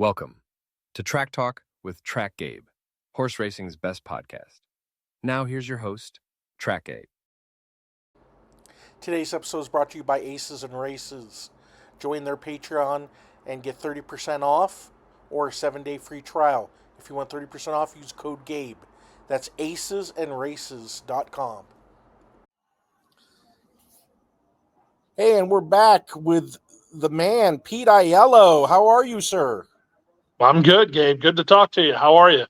Welcome to Track Talk with Trackgabe, horse racing's best podcast. Now here's your host, Trackgabe. Today's episode is brought to you by Aces and Races. Join their Patreon and get 30% off or a 7-day free trial. If you want 30% off, use code GABE. That's acesandraces.com. Hey, and we're back with the man, Pete Aiello. How are you, sir? I'm good, Gabe. Good to talk to you. How are you?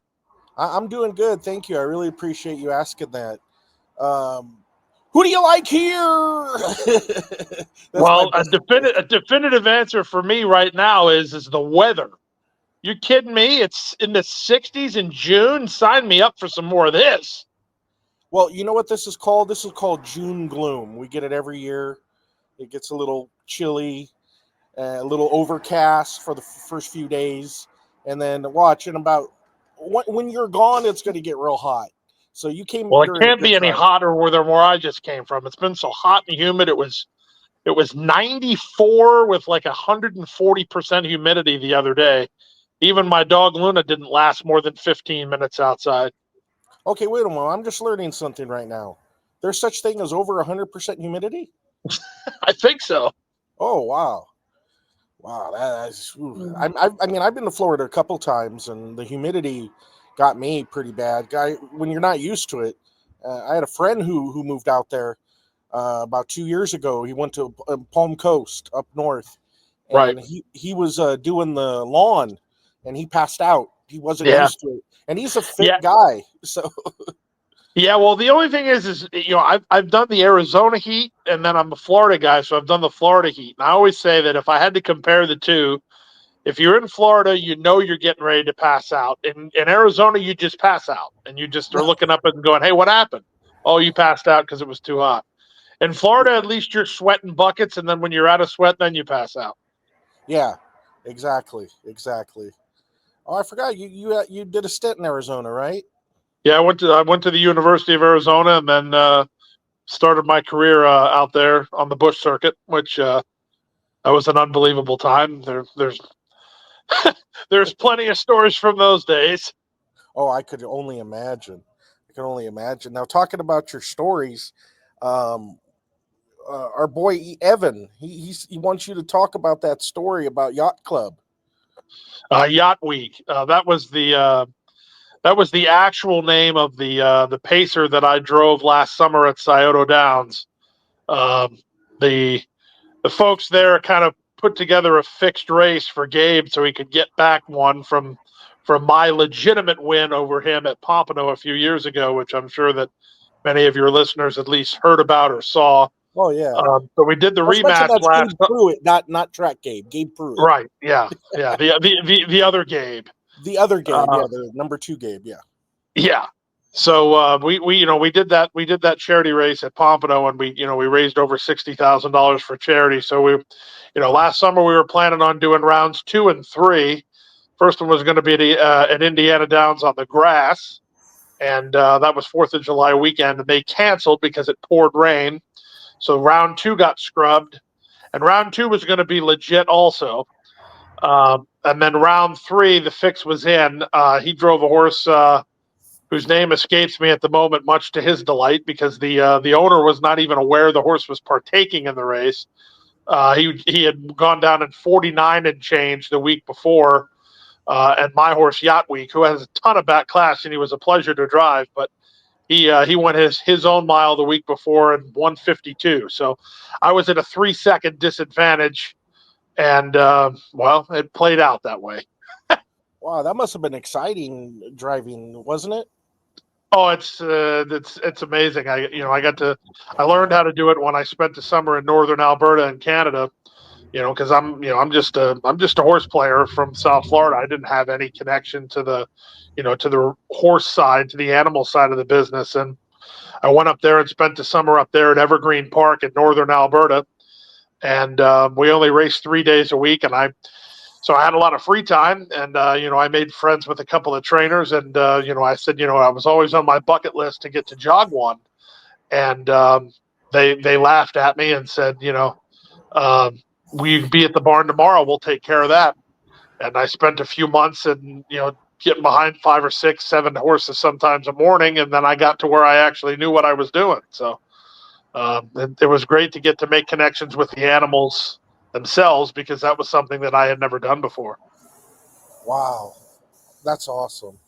I'm doing good, thank you. I really appreciate you asking that. Who do you like here? Well, a definitive answer for me right now is the weather. You kidding me? It's in the 60s in June. Sign me up for some more of this. Well, you know what this is called? This is called June gloom. We get it every year. It gets a little chilly, a little overcast for the first few days. And then watch, in about when you're gone, it's going to get real hot. So you came. Well, it during a can't good be any time. hotter where I just came from. It's been so hot and humid. It was 94 with like 140% humidity the other day. Even my dog Luna didn't last more than 15 minutes outside. Okay, wait a moment. I'm just learning something right now. There's such thing as over 100% humidity? I think so. Oh, wow. Wow, that's. I mean, I've been to Florida a couple times, and the humidity got me pretty bad. When you're not used to it, I had a friend who moved out there about 2 years ago. He went to Palm Coast up north, and Right. he was doing the lawn, and he passed out. He wasn't used to it, and he's a fit guy, so. Yeah, well, the only thing is I've done the Arizona heat, and then I'm a Florida guy, so I've done the Florida heat. And I always say that if I had to compare the two, if you're in Florida, you know you're getting ready to pass out. In Arizona, you just pass out, and you just are looking up and going, "Hey, what happened?" Oh, you passed out because it was too hot. In Florida, at least you're sweating buckets, and then when you're out of sweat, then you pass out. Yeah, exactly. Oh, I forgot you did a stint in Arizona, right? Yeah, I went to the University of Arizona, and then started my career out there on the Bush circuit, which that was an unbelievable time. There's plenty of stories from those days. Oh, I could only imagine. Now, talking about your stories, our boy Evan, he wants you to talk about that story about Yacht Club. Yacht Week. That was the actual name of the pacer that I drove last summer at Scioto Downs. The the folks there kind of put together a fixed race for Gabe so he could get back one from my legitimate win over him at Pompano a few years ago, which I'm sure that many of your listeners at least heard about or saw. Oh yeah. So we did the rematch that's last. Gabe Pruitt, not Trackgabe. Gabe Pruitt. Right. Yeah. Yeah. The other Gabe. The other Gabe. Yeah, the number 2 Gabe. Yeah. Yeah. So we did that charity race at Pompano, and we raised over $60,000 for charity. So last summer we were planning on doing rounds 2 and 3. First one was going to be at Indiana Downs on the grass, and that was 4th of July weekend, and they canceled because it poured rain. So round 2 got scrubbed, and round 2 was going to be legit also. And then round 3, the fix was in. He drove a horse whose name escapes me at the moment, much to his delight, because the owner was not even aware the horse was partaking in the race. He had gone down in 49 and change the week before, and my horse Yacht Week, who has a ton of back class, and he was a pleasure to drive, but he went his own mile the week before in 152. So I was at a 3-second disadvantage, and it played out that way. Wow, that must have been exciting driving, wasn't it? Oh, it's amazing. I learned how to do it when I spent the summer in northern Alberta in Canada. Because I'm just a horse player from South Florida. I didn't have any connection to the horse side, to the animal side of the business. And I went up there and spent the summer up there at Evergreen Park in northern Alberta. And we only raced 3 days a week, so I had a lot of free time, and I made friends with a couple of trainers, and I said, I was always on my bucket list to get to jog one, and they laughed at me and said, will you be at the barn tomorrow? We'll take care of that. And I spent a few months and, getting behind 5 or 6, 7 horses sometimes a morning. And then I got to where I actually knew what I was doing. So it was great to get to make connections with the animals themselves, because that was something that I had never done before. Wow, that's awesome.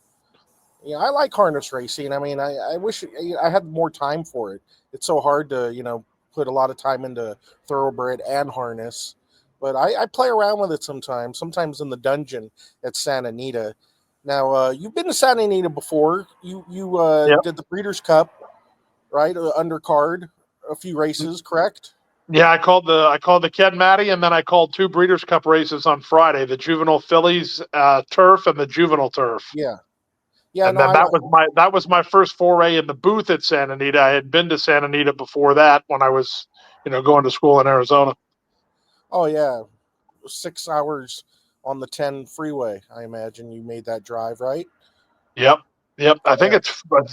I like harness racing. I mean, I wish I had more time for it. It's so hard to, put a lot of time into thoroughbred and harness. But I play around with it sometimes in the dungeon at Santa Anita. Now, you've been to Santa Anita before. You Yep. did the Breeders' Cup, right? Undercard, a few races, correct? Yeah, I called the Ken Matty, and then I called 2 Breeders' Cup races on Friday: the Juvenile Fillies turf and the Juvenile turf. Yeah, yeah. And No, then that was my first foray in the booth at Santa Anita. I had been to Santa Anita before that when I was, going to school in Arizona. oh yeah, 6 hours on the 10 freeway. I imagine you made that drive, right? Yep, yep. I think Yeah.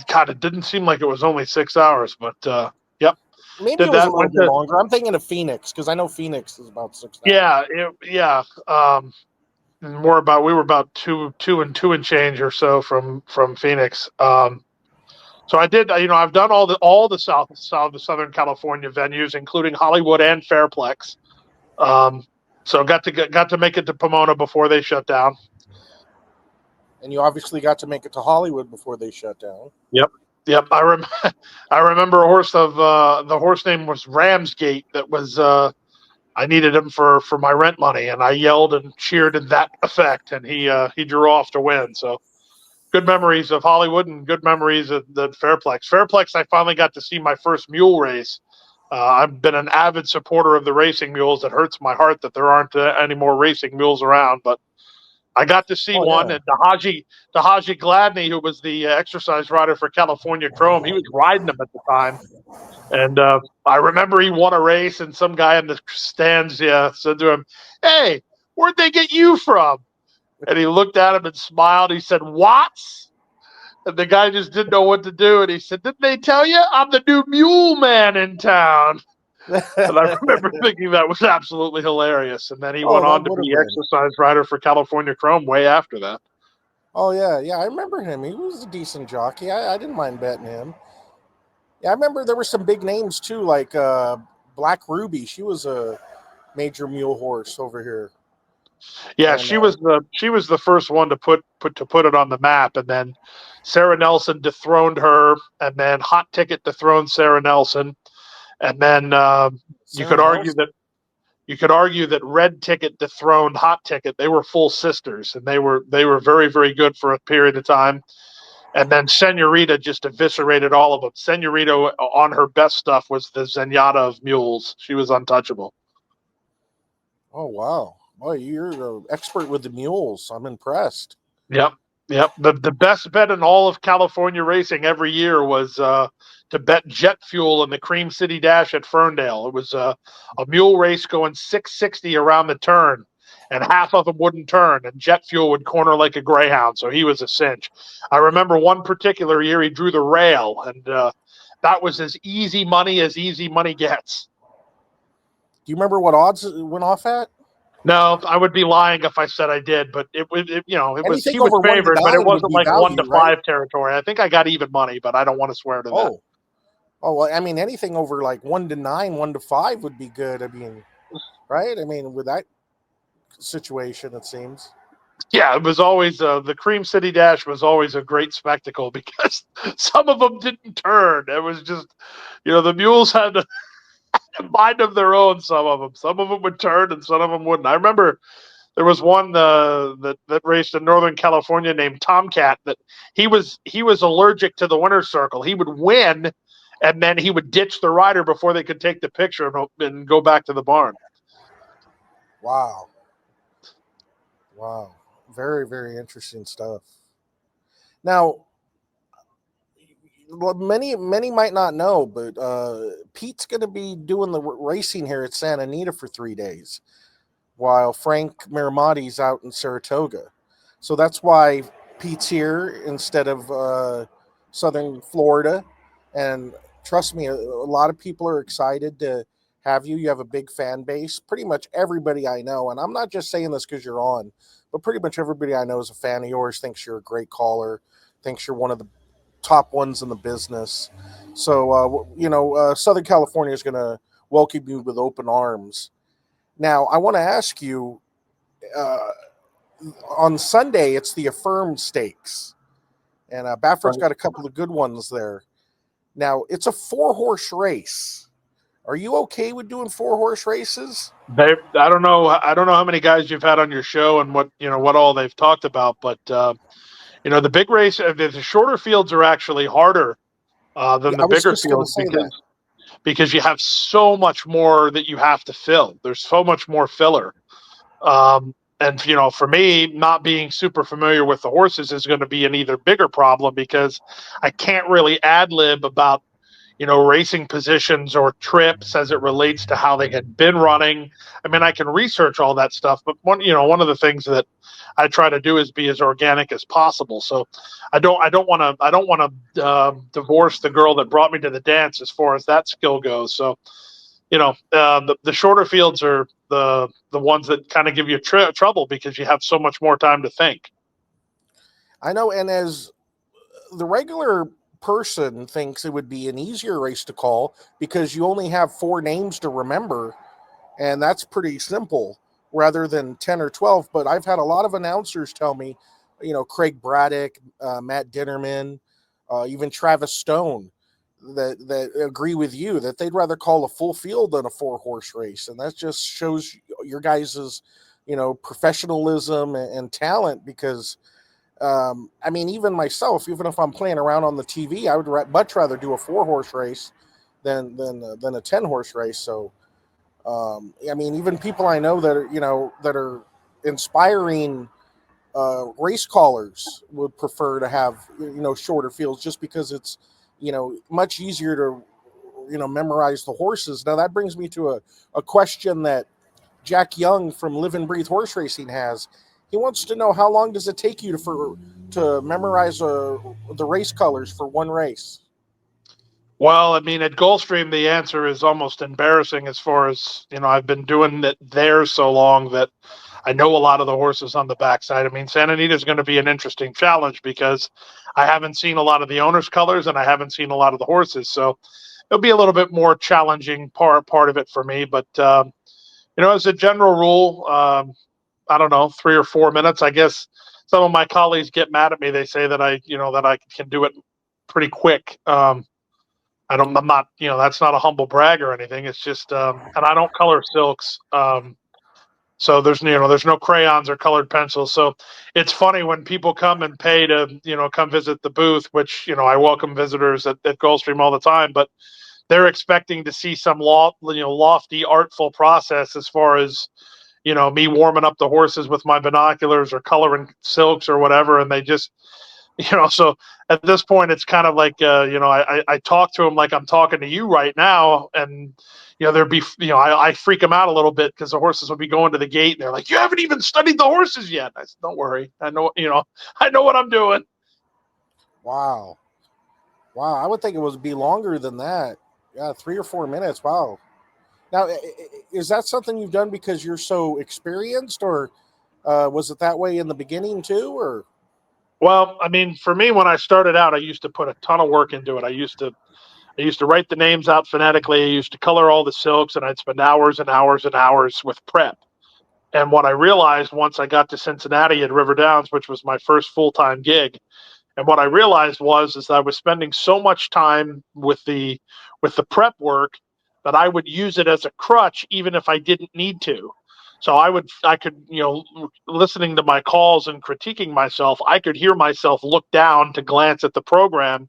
God. It didn't seem like it was only 6 hours, but yep. Maybe Did it was a that. little Went bit to longer. I'm thinking of Phoenix because I know Phoenix is about 6 hours. yeah, yeah. We were about two and change or so from Phoenix. So I did. I've done all the Southern California venues, including Hollywood and Fairplex. So got to make it to Pomona before they shut down. And you obviously got to make it to Hollywood before they shut down. Yep, yep. I remember the horse name was Ramsgate. That was I needed him for my rent money, and I yelled and cheered in that effect, and he drew off to win. So good memories of Hollywood and good memories of the Fairplex. Fairplex, I finally got to see my first mule race. I've been an avid supporter of the racing mules. It hurts my heart that there aren't any more racing mules around, but I got to see Oh one. yeah. And Dahaji Gladney, who was the exercise rider for California Chrome, he was riding them at the time. And I remember he won a race, and some guy in the stands said to him, "Hey, where'd they get you from?" And he looked at him and smiled. He said, "Watts?" And the guy just didn't know what to do. And he said, "Didn't they tell you I'm the new mule man in town?" And I remember thinking that was absolutely hilarious. And then he Oh, went that on to would have be been. exercise rider for California Chrome way after that. Oh yeah, yeah. I remember him. He was a decent jockey. I didn't mind betting him. Yeah, I remember there were some big names too, like Black Ruby. She was a major mule horse over here. Yeah, And she was the first one to put it on the map, and then Sarah Nelson dethroned her, and then Hot Ticket dethroned Sarah Nelson, and then you Sarah could argue Nelson. that you could argue that Red Ticket dethroned Hot Ticket. They were full sisters, and they were very, very good for a period of time. And then Senorita just eviscerated all of them. Senorita, on her best stuff, was the Zenyatta of mules. She was untouchable. Oh wow. Boy, you're an expert with the mules. I'm impressed. Yep, yep. The best bet in all of California racing every year was to bet jet fuel in the Cream City Dash at Ferndale. It was a mule race going 660 around the turn, and half of them wouldn't turn, and jet fuel would corner like a greyhound. So he was a cinch. I remember one particular year he drew the rail, and that was as easy money gets. Do you remember what odds it went off at? No, I would be lying if I said I did, but Anything he was over 1 to favored, but it 9 would wasn't be like one value, to right? five territory. I think I got even money, but I don't want to swear to that. Oh, well, I mean, anything over like 1 to 9, 1 to 5 would be good. I mean, right? I mean, with that situation, it seems. Yeah, it was always the Cream City Dash was always a great spectacle because some of them didn't turn. It was just, the mules had a mind of their own. Some of them would turn, and some of them wouldn't. I remember there was one that raced in Northern California named Tomcat that he was allergic to the winner's circle. He would win, and then he would ditch the rider before they could take the picture and go back to the barn. Wow. Wow. Very, very interesting stuff. Now, many might not know, but Pete's going to be doing the racing here at Santa Anita for 3 days, while Frank Miramati's out in Saratoga. So that's why Pete's here instead of Southern Florida. And trust me, a lot of people are excited to have you. You have a big fan base. Pretty much everybody I know, and I'm not just saying this because you're on, but pretty much everybody I know is a fan of yours, thinks you're a great caller, thinks you're one of the top ones in the business. So, Southern California is going to welcome you with open arms. Now, I want to ask you uh, on Sunday, it's the Affirmed Stakes, and Baffert's got a couple of good ones there. Now, it's a 4-horse race. Are you okay with doing 4-horse races? I don't know. I don't know how many guys you've had on your show and what all they've talked about, but the big race, the shorter fields are actually harder than Yeah, the I was bigger just going to fields say that. because you have so much more that you have to fill. There's so much more filler. And for me, not being super familiar with the horses is going to be an either bigger problem because I can't really ad lib about racing positions or trips as it relates to how they had been running. I mean, I can research all that stuff, but one of the things that I try to do is be as organic as possible. So I don't want to divorce the girl that brought me to the dance as far as that skill goes. So the shorter fields are the ones that kind of give you trouble because you have so much more time to think. I know, and as the regular person thinks it would be an easier race to call because you only have 4 names to remember, and that's pretty simple rather than 10 or 12. But I've had a lot of announcers tell me, Craig Braddock, Matt Dinnerman, even Travis Stone, that agree with you that they'd rather call a full field than a 4-horse race, and that just shows your guys's professionalism and talent. Because I mean, even myself, even if I'm playing around on the TV, I would much rather do a 4-horse race than a 10-horse race. So I mean, even people I know that are inspiring race callers would prefer to have shorter fields just because it's much easier to memorize the horses. Now that brings me to a question that Jack Young from Live and Breathe Horse Racing has. He wants to know, how long does it take you to memorize the race colors for one race? Well, I mean, at Gulfstream, the answer is almost embarrassing as far as, I've been doing it there so long that I know a lot of the horses on the backside. I mean, Santa Anita is going to be an interesting challenge because I haven't seen a lot of the owner's colors and I haven't seen a lot of the horses. So it'll be a little bit more challenging part of it for me. But, as a general rule, I don't know, 3 or 4 minutes. I guess some of my colleagues get mad at me. They say that I can do it pretty quick. I'm not, that's not a humble brag or anything. It's just, and I don't color silks. So there's no crayons or colored pencils. So it's funny when people come and pay to, come visit the booth, which, I welcome visitors at Gulfstream all the time, but they're expecting to see some lofty, artful process as far as, me warming up the horses with my binoculars or coloring silks or whatever. And they just, so at this point it's kind of like I talk to them like I'm talking to you right now, and there'd be I freak them out a little bit because the horses will be going to the gate and they're like, you haven't even studied the horses yet. I said, don't worry, I know, I know what I'm doing. Wow. I would think it would be longer than that. Yeah, 3 or 4 minutes. Wow. Now, is that something you've done because you're so experienced, or was it that way in the beginning too? Or Well, I mean, for me, when I started out, I used to put a ton of work into it. I used to write the names out phonetically. I used to color all the silks, and I'd spend hours and hours and hours with prep. And what I realized once I got to Cincinnati at River Downs, which was my first full-time gig, and what I realized is that I was spending so much time with the prep work that I would use it as a crutch even if I didn't need to. So I could, listening to my calls and critiquing myself, I could hear myself look down to glance at the program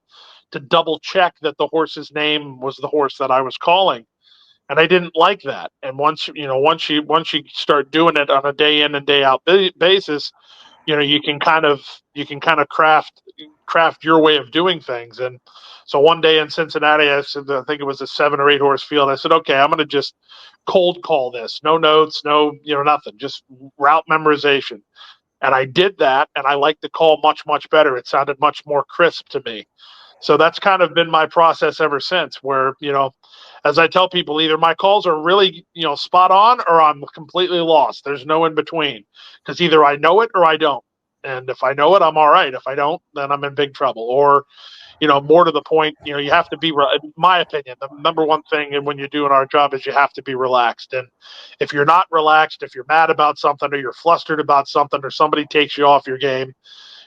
to double check that the horse's name was the horse that I was calling. And I didn't like that. And once you start doing it on a day in and day out basis, you can kind of craft your way of doing things. And so one day in Cincinnati, I said, I think it was a 7 or 8 horse field. I said, okay, I'm going to just cold call this, no notes, no, nothing, just route memorization. And I did that, and I liked the call much, much better. It sounded much more crisp to me. So that's kind of been my process ever since, where, as I tell people, either my calls are really, spot on, or I'm completely lost. There's no in between, because either I know it or I don't. And if I know it, I'm all right. If I don't, then I'm in big trouble. Or, more to the point, you have to be, in my opinion, the number one thing when you're doing our job is you have to be relaxed. And if you're not relaxed, if you're mad about something or you're flustered about something or somebody takes you off your game,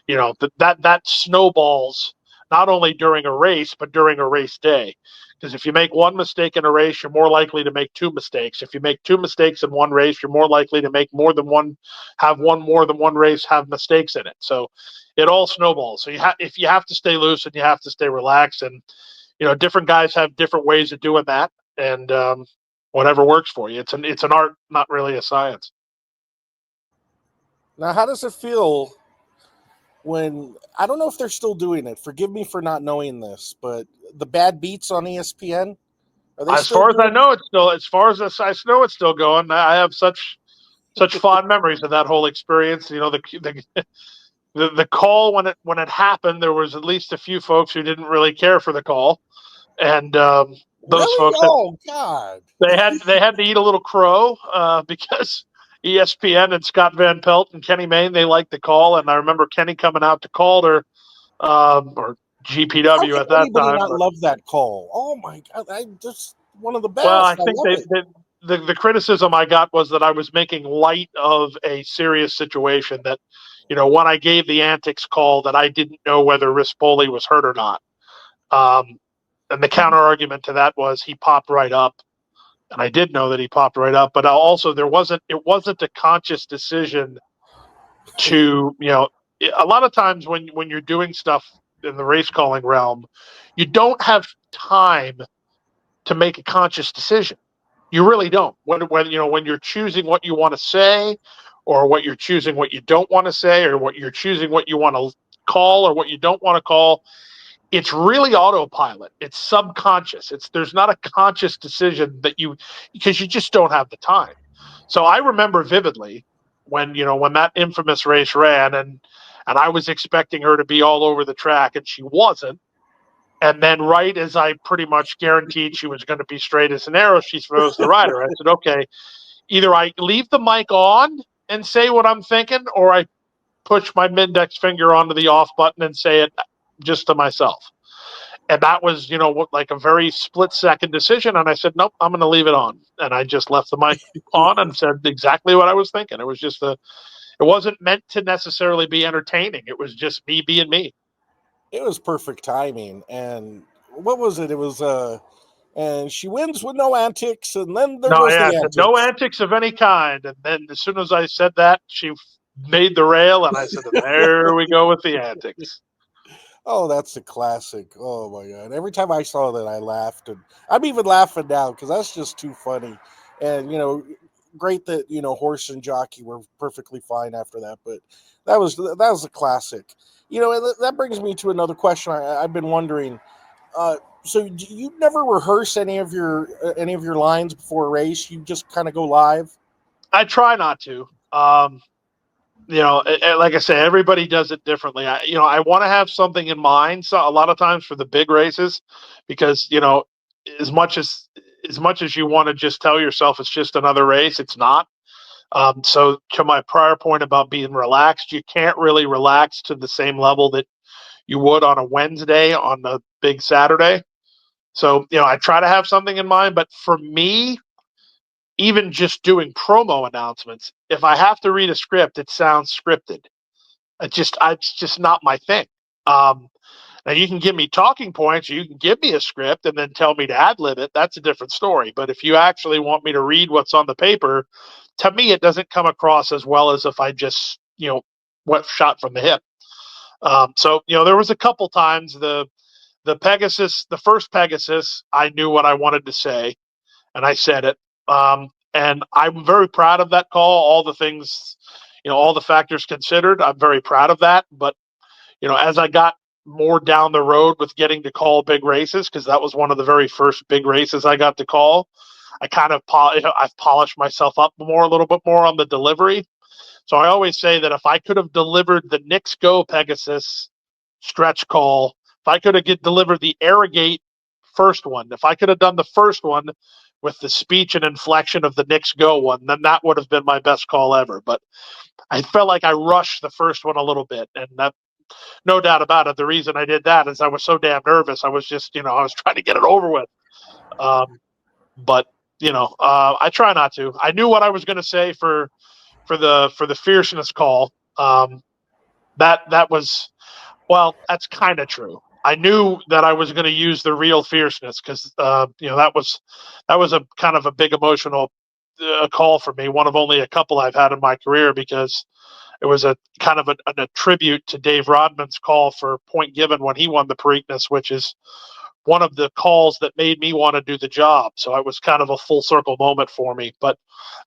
that snowballs not only during a race but during a race day, because if you make one mistake in a race, you're more likely to make two mistakes. If you make two mistakes in one race, you're more likely to make more than one race have mistakes in it. So it all snowballs. So if you have to stay loose and you have to stay relaxed, and different guys have different ways of doing that, and whatever works for you. It's an art, not really a science. Now, how does it feel when, I don't know if they're still doing it, forgive me for not knowing this, but the bad beats on ESPN, are they As still far as I doing know, it's still, as far as I know, it's still going. I have such fond memories of that whole experience. The call when it happened, there was at least a few folks who didn't really care for the call, and those Really? folks Oh God. they had to eat a little crow because ESPN and Scott Van Pelt and Kenny Mayne, they liked the call, and I remember Kenny coming out to Calder, or How GPW can at that anybody time. not love that call? Oh my God. I just one of the Well, I best. I think love it. the criticism I got was that I was making light of a serious situation, that, when I gave the antics call, that I didn't know whether Rispoli was hurt or not. And the counter argument to that was he popped right up. And I did know that he popped right up, but also it wasn't a conscious decision to, a lot of times when you're doing stuff in the race calling realm, you don't have time to make a conscious decision. You really don't. When you're choosing what you want to say, or what you're choosing what you don't want to say, or what you're choosing what you want to call or what you don't want to call, it's really autopilot. It's subconscious. There's not a conscious decision because you just don't have the time. So I remember vividly when that infamous race ran, and I was expecting her to be all over the track, and she wasn't. And then, right as I pretty much guaranteed she was going to be straight as an arrow, she throws the rider. I said, okay, either I leave the mic on and say what I'm thinking, or I push my index finger onto the off button and say it just to myself. And that was, like a very split-second decision. And I said, nope, I'm going to leave it on. And I just left the mic on and said exactly what I was thinking. It was just it wasn't meant to necessarily be entertaining. It was just me being me. It was perfect timing. And what was it? It was and she wins with no antics, and then there No, goes yeah, the I said no antics. antics of any kind. And then as soon as I said that, she made the rail, and I said, there we go with the antics. Oh, that's a classic. Oh my God. Every time I saw that, I laughed, and I'm even laughing now because that's just too funny. And great that horse and jockey were perfectly fine after that, but that was a classic. And that brings me to another question I've been wondering. So do you never rehearse any of your lines before a race? You just kind of go live? I try not to. Like I say, everybody does it differently. I want to have something in mind. So a lot of times for the big races, because as much as you want to just tell yourself it's just another race, it's not. So to my prior point about being relaxed, you can't really relax to the same level that you would on a Wednesday on a big Saturday. So I try to have something in mind, but for me, even just doing promo announcements, if I have to read a script, it sounds scripted. It's just not my thing. Now you can give me talking points, or you can give me a script and then tell me to ad lib it. That's a different story. But if you actually want me to read what's on the paper, to me, it doesn't come across as well as if I just, went shot from the hip. So there was a couple times the first Pegasus, I knew what I wanted to say, and I said it. And I'm very proud of that call. All the things, all the factors considered, I'm very proud of that. But, as I got more down the road with getting to call big races, because that was one of the very first big races I got to call, I kind of, I've polished myself up a little bit more on the delivery. So I always say that if I could have delivered the Knicks Go Pegasus stretch call, if I could have delivered the Arrogate first one. If I could have done the first one with the speech and inflection of the Knicks Go one, then that would have been my best call ever. But I felt like I rushed the first one a little bit, and that, no doubt about it, the reason I did that is I was so damn nervous. I was just, I was trying to get it over with. But I try not to. I knew what I was going to say for the fierceness call. That was, well, that's kind of true. I knew that I was going to use the real fierceness because that was a kind of a big emotional call for me. One of only a couple I've had in my career, because it was a kind of a tribute to Dave Rodman's call for point given when he won the Preakness, which is one of the calls that made me want to do the job. So it was kind of a full circle moment for me. But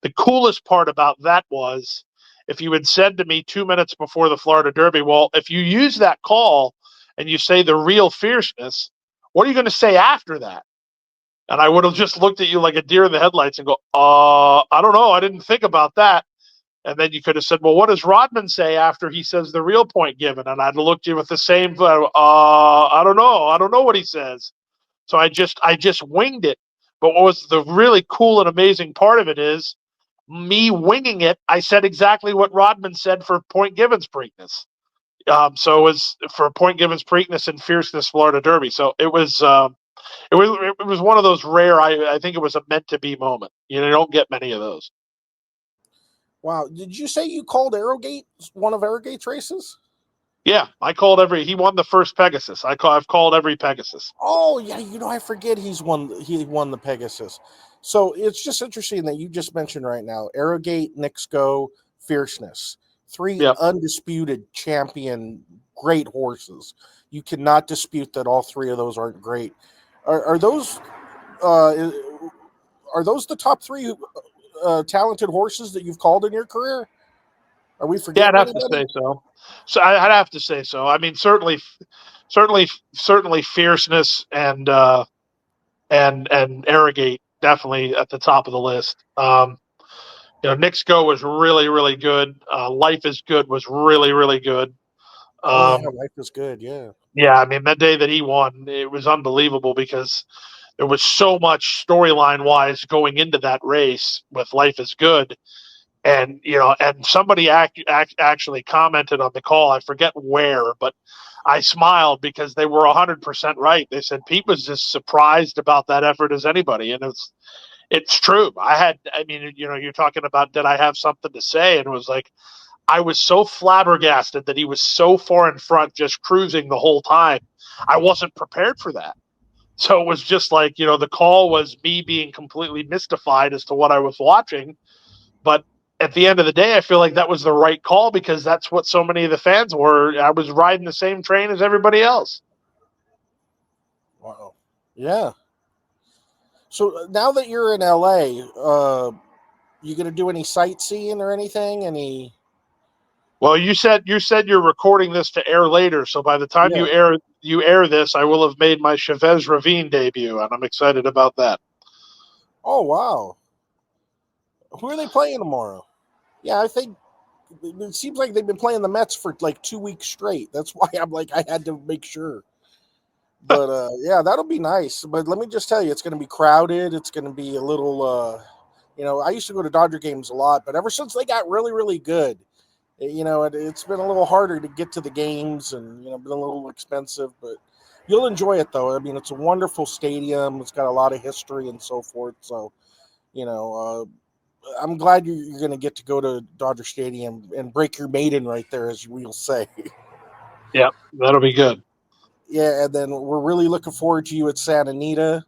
the coolest part about that was, if you had said to me 2 minutes before the Florida Derby, well, if you use that call and you say the real fierceness, what are you going to say after that? And I would have just looked at you like a deer in the headlights and go, I don't know. I didn't think about that. And then you could have said, well, what does Rodman say after he says the real point given? And I'd have looked at you with the same, I don't know. I don't know what he says. So I just winged it. But what was the really cool and amazing part of it is, me winging it, I said exactly what Rodman said for Point Given's Preakness. So it was for Point Given's Preakness and Fierceness Florida Derby. So it was one of those rare. I think it was a meant to be moment. You don't get many of those. Wow. Did you say you called Arrowgate, one of Arrowgate's races? Yeah, I called he won the first Pegasus. I've called every Pegasus. Oh yeah, I forget he won the Pegasus. So it's just interesting that you just mentioned right now, Arrowgate, Knicks Go, Fierceness. 3 undisputed champion great horses. You cannot dispute that all 3 of those aren't great. Are those the top 3 talented horses that you've called in your career? Are we forgetting? Yeah, I'd have to say so. So I'd have to say so. I mean, certainly fierceness and Arrogate definitely at the top of the list. Knicks Go was really, really good. Life is Good was really, really good. Life is Good. Yeah. Yeah, I mean, that day that he won, it was unbelievable because there was so much storyline wise going into that race with Life is Good. And, and somebody actually commented on the call. I forget where, but I smiled because they were 100% right. They said Pete was as surprised about that effort as anybody. And it's true. You're talking about, did I have something to say? And it was like, I was so flabbergasted that he was so far in front, just cruising the whole time. I wasn't prepared for that. So it was just like, the call was me being completely mystified as to what I was watching. But at the end of the day, I feel like that was the right call because that's what so many of the fans were. I was riding the same train as everybody else. Wow. Yeah. So now that you're in LA, you going to do any sightseeing or anything? Well, you said you're recording this to air later, so by the time you air this, I will have made my Chavez Ravine debut, and I'm excited about that. Oh wow! Who are they playing tomorrow? Yeah, I think it seems like they've been playing the Mets for like 2 weeks straight. That's why I'm like, I had to make sure. But yeah, that'll be nice. But let me just tell you, it's going to be crowded. It's going to be a little, I used to go to Dodger games a lot, but ever since they got really, really good, it's been a little harder to get to the games and, been a little expensive, but you'll enjoy it though. I mean, it's a wonderful stadium. It's got a lot of history and so forth. So, I'm glad you're going to get to go to Dodger Stadium and break your maiden right there, as we'll say. Yeah, that'll be good. Yeah, and then we're really looking forward to you at Santa Anita,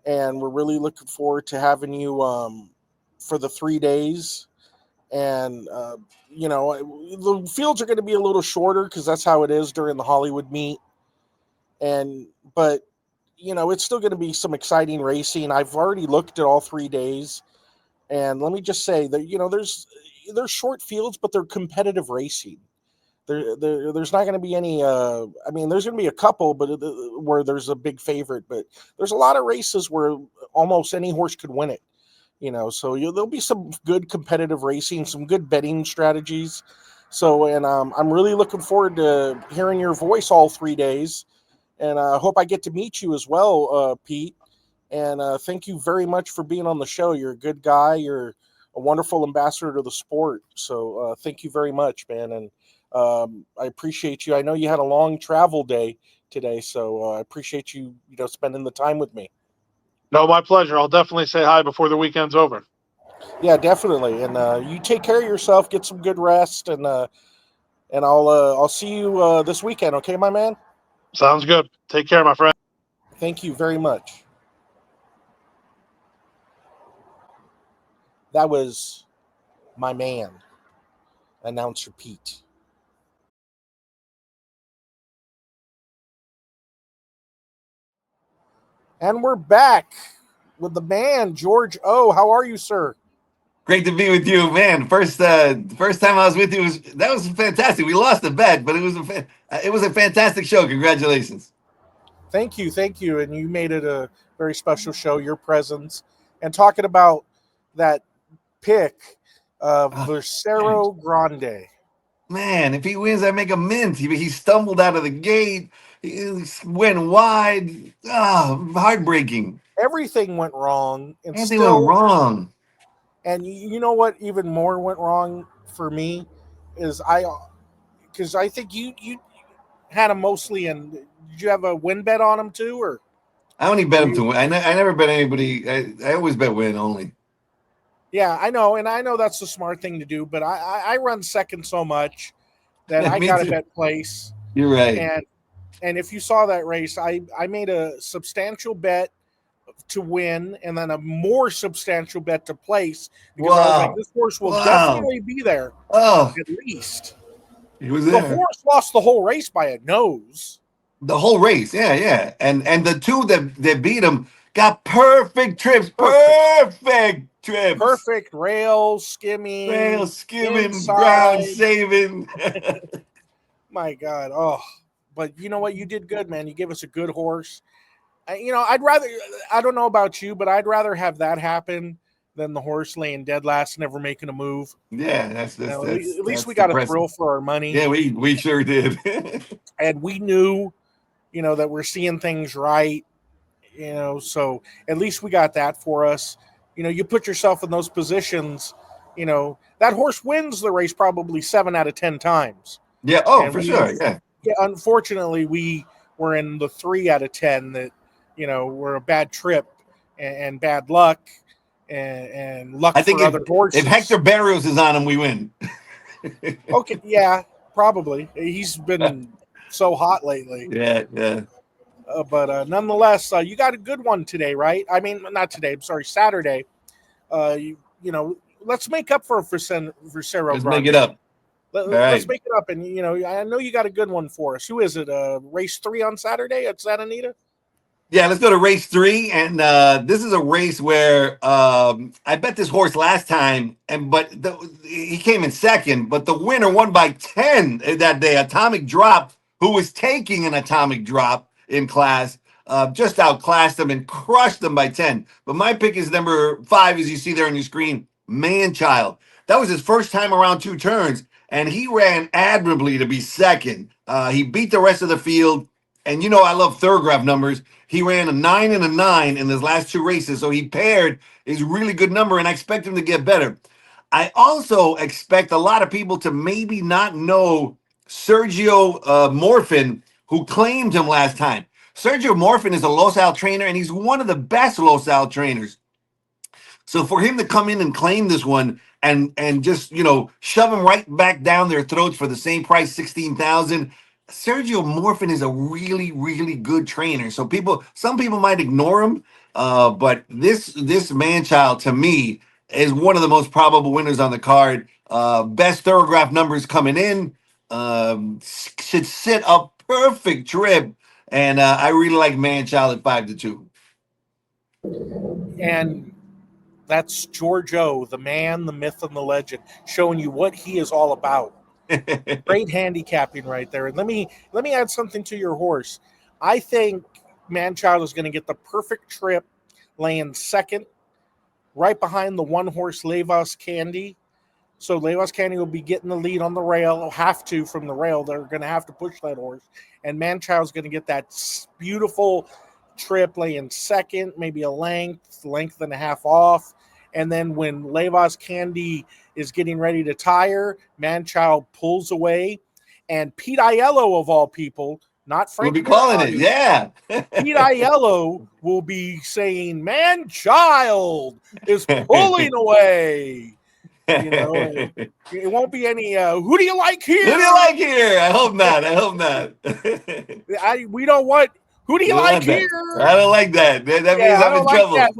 and we're really looking forward to having you for the 3 days. And the fields are going to be a little shorter because that's how it is during the Hollywood meet. But it's still going to be some exciting racing. I've already looked at all 3 days, and let me just say that there's short fields, but they're competitive racing. There's not going to be any. There's going to be a couple, but where there's a big favorite. But there's a lot of races where almost any horse could win it. So there'll be some good competitive racing, some good betting strategies. So, and I'm really looking forward to hearing your voice all 3 days. and I hope I get to meet you as well, Pete. And thank you very much for being on the show. You're a good guy. You're a wonderful ambassador to the sport. So thank you very much, man. And I appreciate you. I know you had a long travel day today, so I appreciate you, spending the time with me. No, my pleasure. I'll definitely say hi before the weekend's over. Yeah, definitely. And you take care of yourself. Get some good rest, and I'll see you this weekend. Okay, my man. Sounds good. Take care, my friend. Thank you very much. That was my man, announcer Pete. And we're back with the man, George O. How are you, sir? Great to be with you, man. First time I was with you was fantastic. We lost the bet, but it was a fantastic show. Congratulations. Thank you, and you made it a very special show. Your presence and talking about that pick of Versero Grande. Man, if he wins, I make a mint. He stumbled out of the gate. He went wide. Heartbreaking. Everything went wrong, and Everything went wrong. And you know what? Even more went wrong for me is because I think you had him mostly in. Did you have a win bet on him too, or? I only bet him to win. I never bet anybody. I always bet win only. Yeah, I know, and I know that's the smart thing to do. But I run second so much that I got to bet place. You're right. And if you saw that race, I made a substantial bet to win, and then a more substantial bet to place because I was like, this horse will definitely be there. At least he was there. The horse lost the whole race by a nose. The whole race, yeah, and the two that beat him got perfect trips, perfect rails skimming, inside. ground saving. My God, but you know what? You did good, man. You gave us a good horse. I don't know about you, but I'd rather have that happen than the horse laying dead last, never making a move. Yeah, that's at least we got a thrill for our money. Yeah, we sure did. And we knew, that we're seeing things right, so at least we got that for us. You put yourself in those positions, that horse wins the race probably 7 out of 10 times. Yeah, for sure, yeah. Unfortunately, we were in the 3 out of 10 that, were a bad trip and bad luck and luck for other horses. If Hector Barrios is on him, we win. Okay, yeah, probably. He's been so hot lately. Yeah. But nonetheless, you got a good one today, right? I mean, not today. I'm sorry, Saturday. Let's make up for Versero. Let's make it up. Let's make it up. And, I know you got a good one for us. Who is it? Race 3 on Saturday at Santa Anita? Yeah, let's go to race 3. And this is a race where I bet this horse last time, he came in second, but the winner won by 10 that day. Atomic Drop, who was taking an atomic drop in class, just outclassed him and crushed them by 10. But my pick is number 5, as you see there on your screen, Manchild. That was his first time around 2 turns, and he ran admirably to be second. He beat the rest of the field, and I love thoroughgraph numbers. He ran a 9 and a 9 in his last 2 races, so he paired his really good number, and I expect him to get better. I also expect a lot of people to maybe not know Sergio Morfin, who claimed him last time. Sergio Morfin is a Los Al trainer, and he's one of the best Los Al trainers. So for him to come in and claim this one and just, shove him right back down their throats for the same price, $16,000, Sergio Morfin is a really, really good trainer. So some people might ignore him, but this Manchild, to me, is one of the most probable winners on the card. Best thoroughgraph numbers coming in. Should sit a perfect trip. And I really like Manchild at 5-2. And that's George O, the man, the myth, and the legend, showing you what he is all about. Great handicapping right there. And let me add something to your horse. I think Manchild is going to get the perfect trip, laying second, right behind the one horse Levas Candy. So Levas Candy will be getting the lead on the rail. They'll have to from the rail. They're going to have to push that horse. And Manchild's going to get that beautiful trip, laying second, maybe a length and a half off. And then when Levas Candy is getting ready to tire, Manchild pulls away. And Pete Aiello, of all people, not We'll Frank be calling it, Mirabani, yeah. Pete Aiello will be saying, Manchild is pulling away. You know, and it won't be any, who do you like here? Who do you like here? I hope not. I hope not. We don't want, who do you like here? I don't like that. That means I I'm don't in like trouble. that,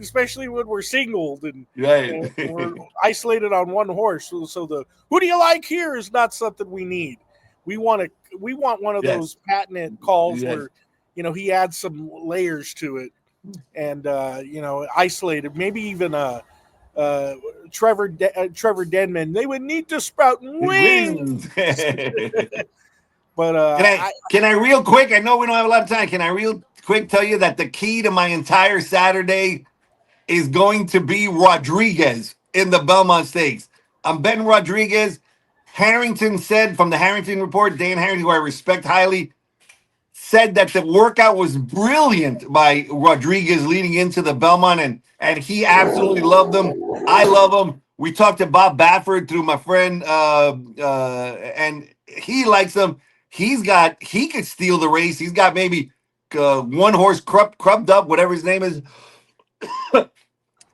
especially when we're singled and Right. we're isolated on one horse. So the who do you like here is not something we need. We want one of those patented calls where, he adds some layers to it and isolated, maybe even Trevor Denman. They would need to sprout wings. But can I real quick? I know we don't have a lot of time. Can I real quick tell you that the key to my entire Saturday is going to be Rodriguez in the Belmont Stakes. I'm betting Rodriguez. Harrington said from the Harrington Report, Dan Harrington, who I respect highly, said that the workout was brilliant by Rodriguez leading into the Belmont, and he absolutely loved them. I love him. We talked to Bob Baffert through my friend, and he likes him. He could steal the race. He's got maybe one horse crubbed up, whatever his name is,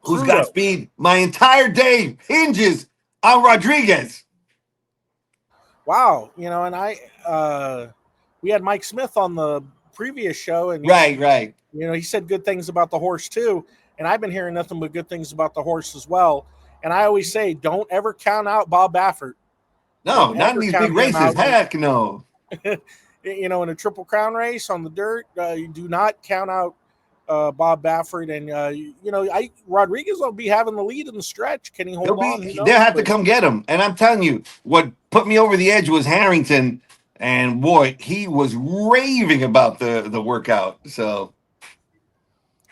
who's got speed. My entire day hinges on Rodriguez. Wow, and we had Mike Smith on the previous show, and right. He said good things about the horse too, and I've been hearing nothing but good things about the horse as well. And I always say, don't ever count out Bob Baffert. No, not in these big races. Heck no. In a Triple Crown race on the dirt, you do not count out Bob Baffert. And Rodriguez will be having the lead in the stretch. Can he hold on? They'll have to come get him. And I'm telling you, what put me over the edge was Harrington. And boy, he was raving about the workout. So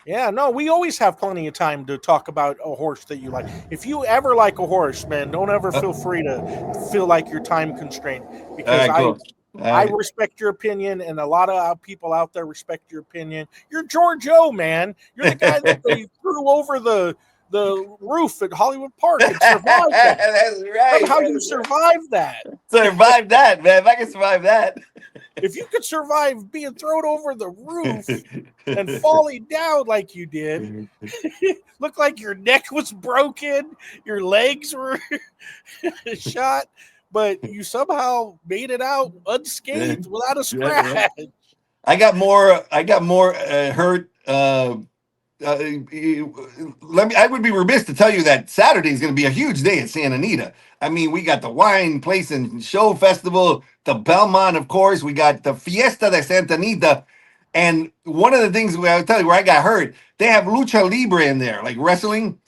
yeah, no, we always have plenty of time to talk about a horse that you like. If you ever like a horse, man, don't ever feel free to feel like you're time constrained, because I respect your opinion, and a lot of people out there respect your opinion. You're George O, man. You're the guy that they threw over the roof at Hollywood Park and survived that. That's right. Somehow you survived that. Survived that, man. If I can survive that. If you could survive being thrown over the roof and falling down like you did, looked like your neck was broken, your legs were shot, but you somehow made it out unscathed without a scratch. I got more hurt. I would be remiss to tell you that Saturday is going to be a huge day at Santa Anita. I mean, we got the wine place and show festival, the Belmont, of course. We got the Fiesta de Santa Anita. And one of the things I'll tell you where I got hurt, they have lucha libre in there, like wrestling.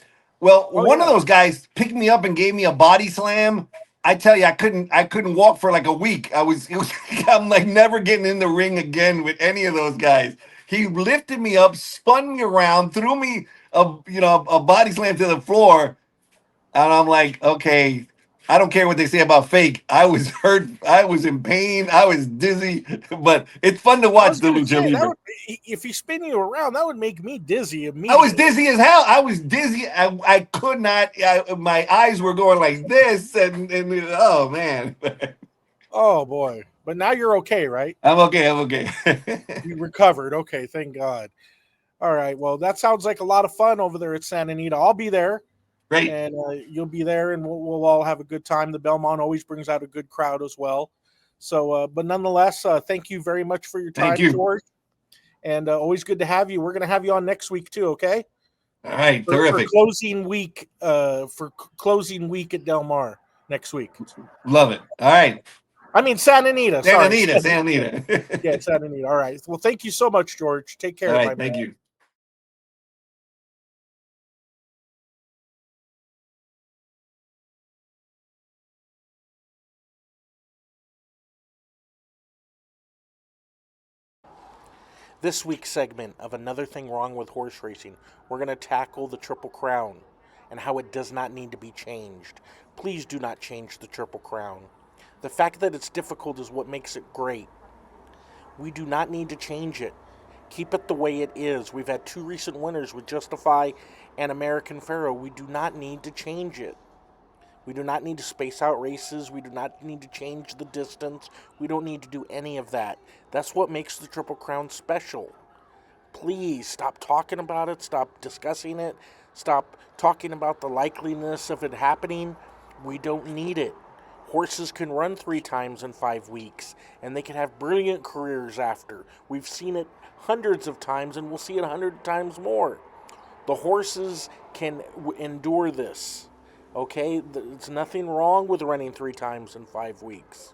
Well, one of those guys picked me up and gave me a body slam. I tell you, I couldn't walk for like a week. I'm like never getting in the ring again with any of those guys. He lifted me up, spun me around, threw me a body slam to the floor, and I'm like, okay, I don't care what they say about fake. I was hurt. I was in pain. I was dizzy, but it's fun to watch the lucha libre. If he spin you around, that would make me dizzy immediately. I was dizzy as hell. I was dizzy. I could not. My eyes were going like this, and oh man. Oh boy. But now you're okay, right? I'm okay. You recovered. Okay, thank God. All right. Well, that sounds like a lot of fun over there at Santa Anita. I'll be there. Great. And you'll be there, and we'll all have a good time. The Belmont always brings out a good crowd as well. So, but nonetheless, thank you very much for your time, George. And always good to have you. We're going to have you on next week too, okay? All right, terrific. For closing week at Del Mar next week. Love it. All right. I mean, Santa Anita. Santa Anita. Yeah, Santa Anita. All right. Well, thank you so much, George. Take care. All right, thank you. This week's segment of Another Thing Wrong with Horse Racing, we're going to tackle the Triple Crown. and how it does not need to be changed. Please do not change the Triple Crown. The fact that it's difficult is what makes it great. We do not need to change it. Keep it the way it is. We've had 2 recent winners with Justify and American Pharaoh. We do not need to change it. We do not need to space out races. We do not need to change the distance. We don't need to do any of that. That's what makes the Triple Crown special. Please stop talking about it. Stop discussing it. Stop talking about the likeliness of it happening. We don't need it. Horses can run 3 times in 5 weeks, and they can have brilliant careers after. We've seen it hundreds of times, and we'll see it 100 times more. The horses can endure this. Okay? There's nothing wrong with running 3 times in 5 weeks.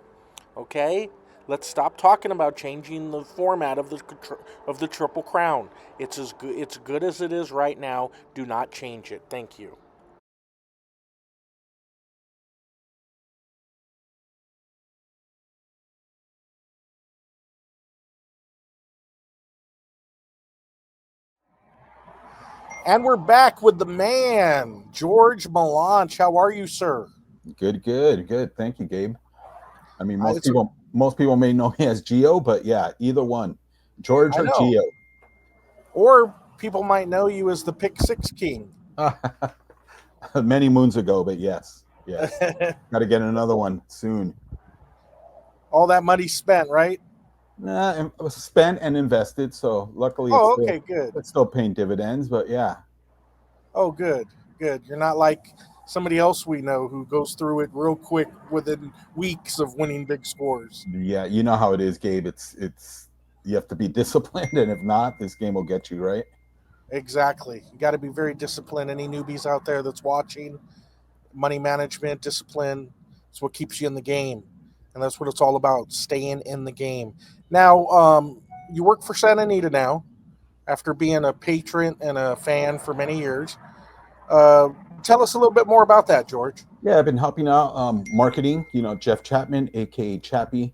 Okay? Let's stop talking about changing the format of the Triple Crown. It's good as it is right now. Do not change it. Thank you. And we're back with the man, George Malanche. How are you, sir? Good. Thank you, Gabe. I mean, most it's a- people may know me as Geo, but yeah, either one, George I or know. Geo. Or people might know you as the Pick 6 King. Many moons ago, but yes. Got to get another one soon. All that money spent, right? It was spent and invested, so luckily good. It's still paying dividends, but yeah. Oh, good. You're not like somebody else we know who goes through it real quick within weeks of winning big scores. Yeah, you know how it is, Gabe. It's you have to be disciplined, and if not, this game will get you, right? Exactly. You got to be very disciplined. Any newbies out there that's watching, money management, discipline, it's what keeps you in the game. And that's what it's all about, staying in the game. Now, you work for Santa Anita now, after being a patron and a fan for many years. Tell us a little bit more about that, George. Yeah, I've been helping out marketing. You know, Jeff Chapman, aka Chappie.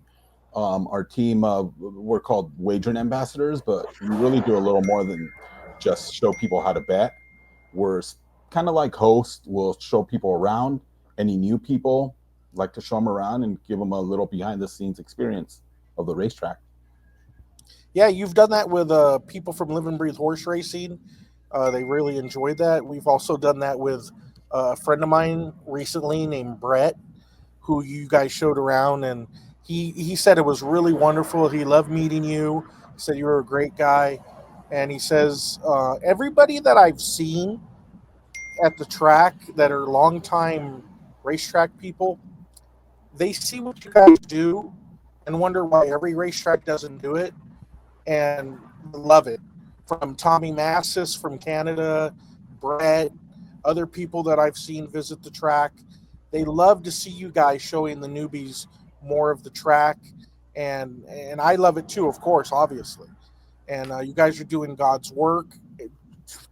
Our team, we're called wagering ambassadors, but we really do a little more than just show people how to bet. We're kind of like hosts. We'll show people around. Any new people, like to show them around and give them a little behind the scenes experience of the racetrack. Yeah, you've done that with people from Live and Breathe Horse Racing. They really enjoyed that. We've also done that with a friend of mine recently named Brett, who you guys showed around, and he said it was really wonderful. He loved meeting you. He said you were a great guy, and he says everybody that I've seen at the track that are longtime racetrack people, they see what you guys do and wonder why every racetrack doesn't do it, and love it. From Tommy Massis from Canada, Brett, other people that I've seen visit the track, they love to see you guys showing the newbies more of the track, and I love it too, of course, obviously. And you guys are doing God's work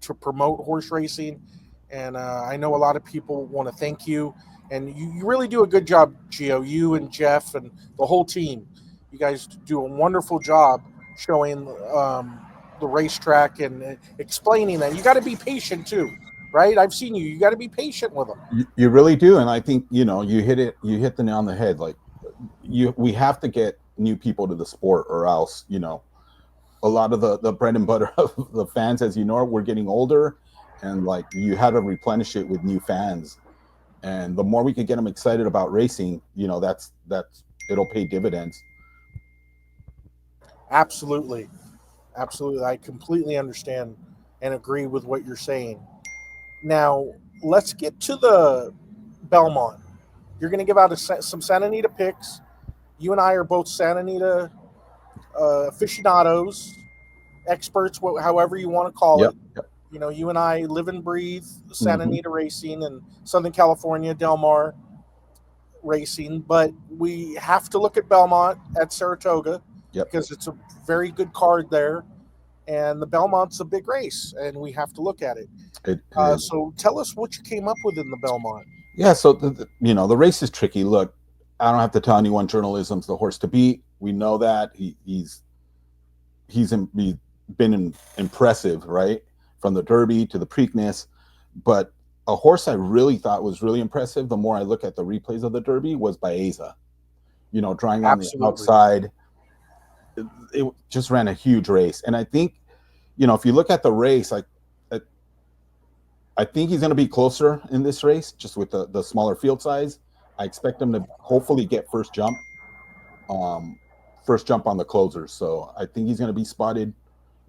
to promote horse racing, and I know a lot of people want to thank you, and you really do a good job, Gio. You and Jeff and the whole team, you guys do a wonderful job showing the racetrack and explaining that. You got to be patient too, right? I've seen you. You got to be patient with them. You really do, and I think you hit the nail on the head. Like we have to get new people to the sport, or else a lot of the bread and butter of the fans, as you know, we're getting older, and like you had to replenish it with new fans. And the more we can get them excited about racing, that's it'll pay dividends. Absolutely. I completely understand and agree with what you're saying. Now, let's get to the Belmont. You're going to give out some Santa Anita picks. You and I are both Santa Anita aficionados, experts, however you want to call it. Yep. You and I live and breathe Santa Anita racing and Southern California, Del Mar racing, but we have to look at Belmont at Saratoga because it's a very good card there, and the Belmont's a big race, and we have to look at it. So tell us what you came up with in the Belmont. Yeah, so the race is tricky. Look, I don't have to tell anyone journalism's the horse to beat. We know that he's been impressive, right, from the Derby to the Preakness, but a horse I really thought was really impressive, the more I look at the replays of the Derby, was Baeza. Drawing on the Absolutely. outside. It just ran a huge race. And I think, if you look at the race, I think he's going to be closer in this race, just with the smaller field size. I expect him to hopefully get first jump on the closers. So I think he's going to be spotted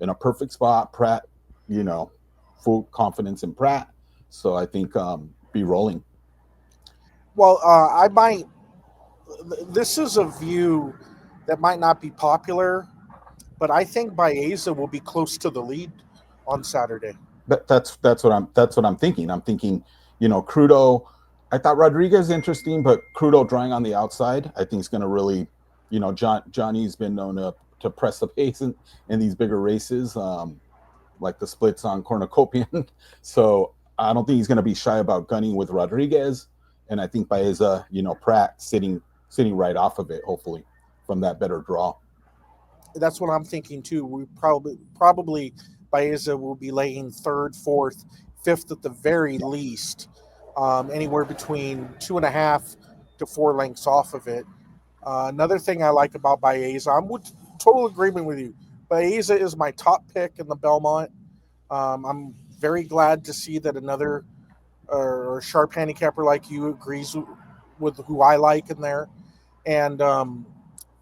in a perfect spot. Pratt, full confidence in Pratt. So I think be rolling. Well, this is a view that might not be popular, but I think Baeza will be close to the lead on Saturday. That's what I'm thinking. I'm thinking, Crudo. I thought Rodriguez interesting, but Crudo drawing on the outside, I think is going to really, Johnny's been known to press the pace in these bigger races, like the splits on Cornucopian. So I don't think he's going to be shy about gunning with Rodriguez, and I think Baeza, Pratt sitting right off of it, hopefully from that better draw. That's what I'm thinking too. We probably Baeza will be laying third, fourth, fifth at the very least, anywhere between 2.5 to 4 lengths off of it. Another thing I like about Baeza, I'm with total agreement with you. Baeza is my top pick in the Belmont. I'm very glad to see that another sharp handicapper like you agrees with who I like in there. And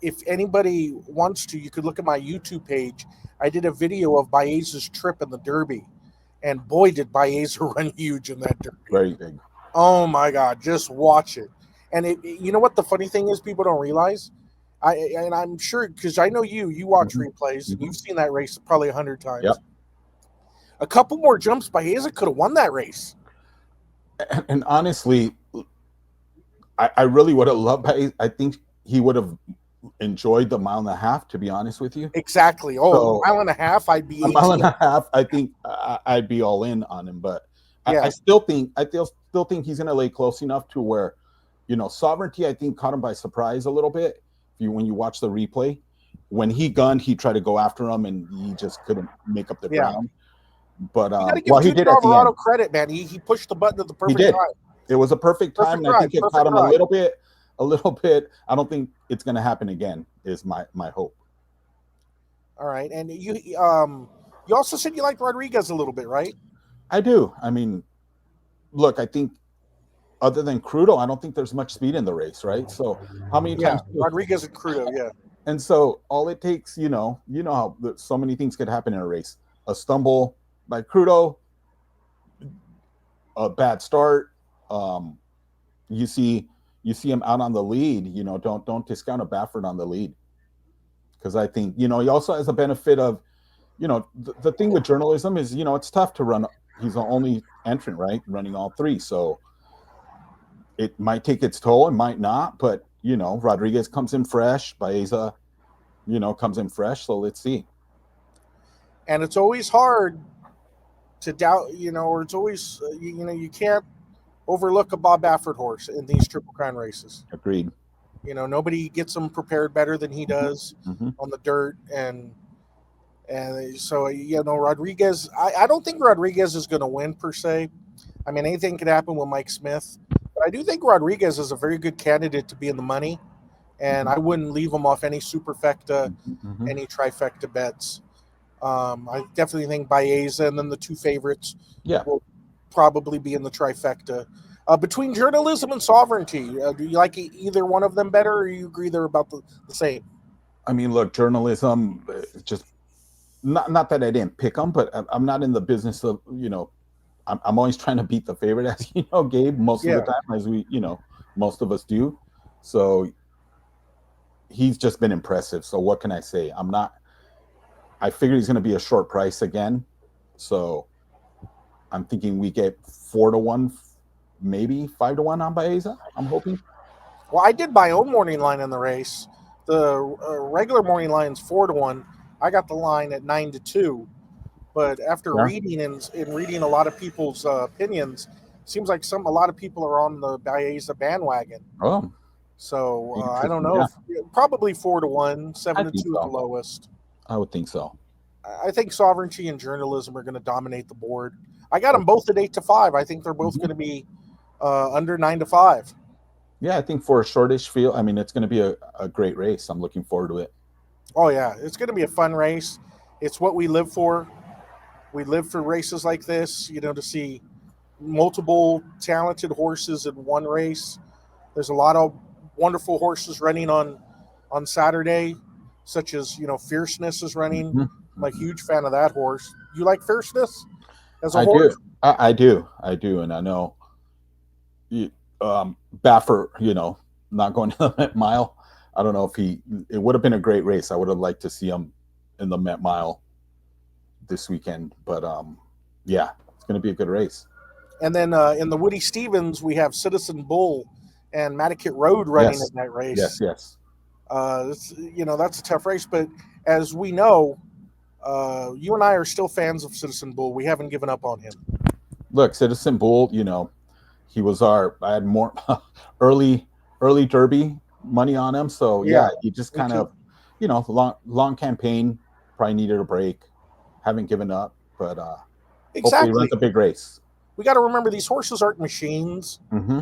if anybody wants to, you could look at my YouTube page. I did a video of Baeza's trip in the Derby, and boy, did Baeza run huge in that Derby. Very big. Oh my God, just watch it. And you know what the funny thing is, people don't realize. I'm sure, because I know you watch replays, and you've seen that race probably 100 times. Yep. A couple more jumps, Baeza could have won that race. And honestly, I really would have loved Baeza. I think he would have enjoyed the 1.5 miles, to be honest with you. Exactly. Oh, so, 1.5 miles, I'd be 18. 1.5 miles, I think I'd be all in on him. But yeah. I still think he's going to lay close enough to where, Sovereignty, I think, caught him by surprise a little bit. When you watch the replay, when he gunned, he tried to go after him, and he just couldn't make up the ground. But he did Alvarado credit, man. He pushed the button at the perfect time. It was a perfect time, and I think it caught him a little bit. I don't think it's going to happen again. Is my hope. All right, and you also said you liked Rodriguez a little bit, right? I do. I mean, look, I think other than Crudo, I don't think there's much speed in the race, right? So how many times? Rodriguez and Crudo, yeah. And so all it takes, you know how so many things could happen in a race: a stumble by Crudo, a bad start. You see him out on the lead. Don't discount a Baffert on the lead, because I think he also has a benefit of, the thing with journalism is it's tough to run. He's the only entrant, right, running all three, so it might take its toll, it might not, but Rodriguez comes in fresh, Baeza, comes in fresh, so let's see. And it's always hard to doubt, or it's always, you can't overlook a Bob Baffert horse in these Triple Crown races. Agreed. Nobody gets them prepared better than he does on the dirt, and so Rodriguez. I don't think Rodriguez is going to win per se. I mean, anything could happen with Mike Smith, but I do think Rodriguez is a very good candidate to be in the money, and I wouldn't leave him off any superfecta, any trifecta bets. I definitely think Baeza and then the two favorites will probably be in the trifecta. Between journalism and sovereignty, do you like either one of them better, or you agree they're about the same? I mean, look, journalism, just not that I didn't pick them, but I'm not in the business of, I'm always trying to beat the favorite, as you know, Gabe, most of the time, as we, most of us do. So he's just been impressive. So what can I say? I figure he's going to be a short price again. So I'm thinking we get 4-1, maybe 5-1 on Baeza, I'm hoping. Well, I did my own morning line in the race. The regular morning line is 4-1. I got the line at 9-2. But after reading and reading a lot of people's opinions, it seems like a lot of people are on the Baeza bandwagon. Oh. So I don't know. Probably 4-1, 7-2 at the lowest. I would think so. I think sovereignty and journalism are going to dominate the board. I got them both at 8 to 5. I think they're both going to be under 9 to 5. Yeah, I think for a shortish field, I mean, it's going to be a great race. I'm looking forward to it. Oh yeah, it's going to be a fun race. It's what we live for. We live for races like this, to see multiple talented horses in one race. There's a lot of wonderful horses running on Saturday, such as Fierceness is running. I'm a huge fan of that horse. You like Fierceness as a horse? I do, and I know Baffer, not going to the Met Mile. I don't know if it would have been a great race. I would have liked to see him in the Met Mile this weekend, but yeah, it's going to be a good race. And then in the Woody Stevens, we have Citizen Bull and Mattakit Road running in that race. Yes. That's a tough race, but as we know, you and I are still fans of Citizen Bull. We haven't given up on him. Look, Citizen Bull, he was I had more early Derby money on him. So yeah he just kind of, long campaign, probably needed a break. Haven't given up, but hopefully he runs a big race. We got to remember these horses aren't machines. Mm-hmm.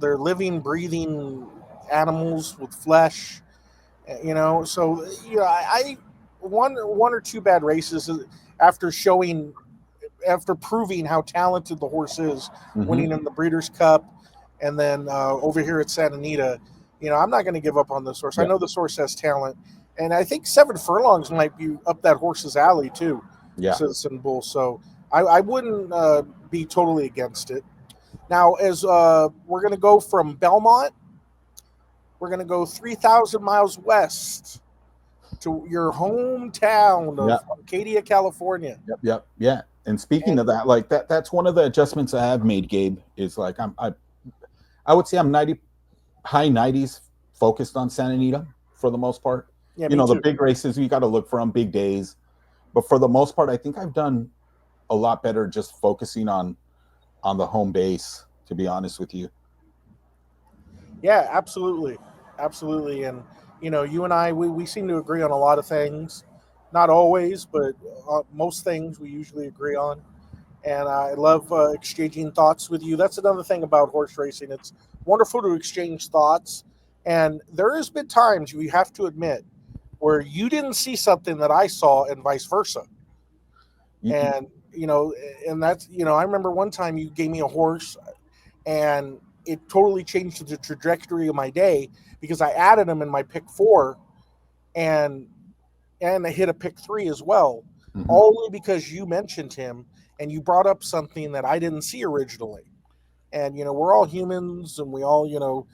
They're living, breathing animals with flesh. So I one or two bad races after proving how talented the horse is, winning in the Breeders' Cup, and then over here at Santa Anita, I'm not going to give up on this horse. I know this horse has talent, and I think 7 Furlongs might be up that horse's alley too. Yeah, Citizen Bull. So I wouldn't be totally against it. Now, as we're going to go from Belmont, we're going to go 3,000 miles west to your hometown of Arcadia, California. Yep. Yeah. And speaking of that, like that's one of the adjustments I have made, Gabe, is like I would say I'm high 90s focused on Santa Anita for the most part. Yeah, the big races, you got to look for them, big days. But for the most part, I think I've done a lot better just focusing on the home base, to be honest with you. Yeah, absolutely. And you and I, we seem to agree on a lot of things. Not always, but most things we usually agree on. And I love exchanging thoughts with you. That's another thing about horse racing. It's wonderful to exchange thoughts. And there has been times, we have to admit, where you didn't see something that I saw and vice versa. And, and that's, I remember one time you gave me a horse and it totally changed the trajectory of my day because I added him in my pick 4 and I hit a pick 3 as well, only because you mentioned him and you brought up something that I didn't see originally. And, we're all humans and we all,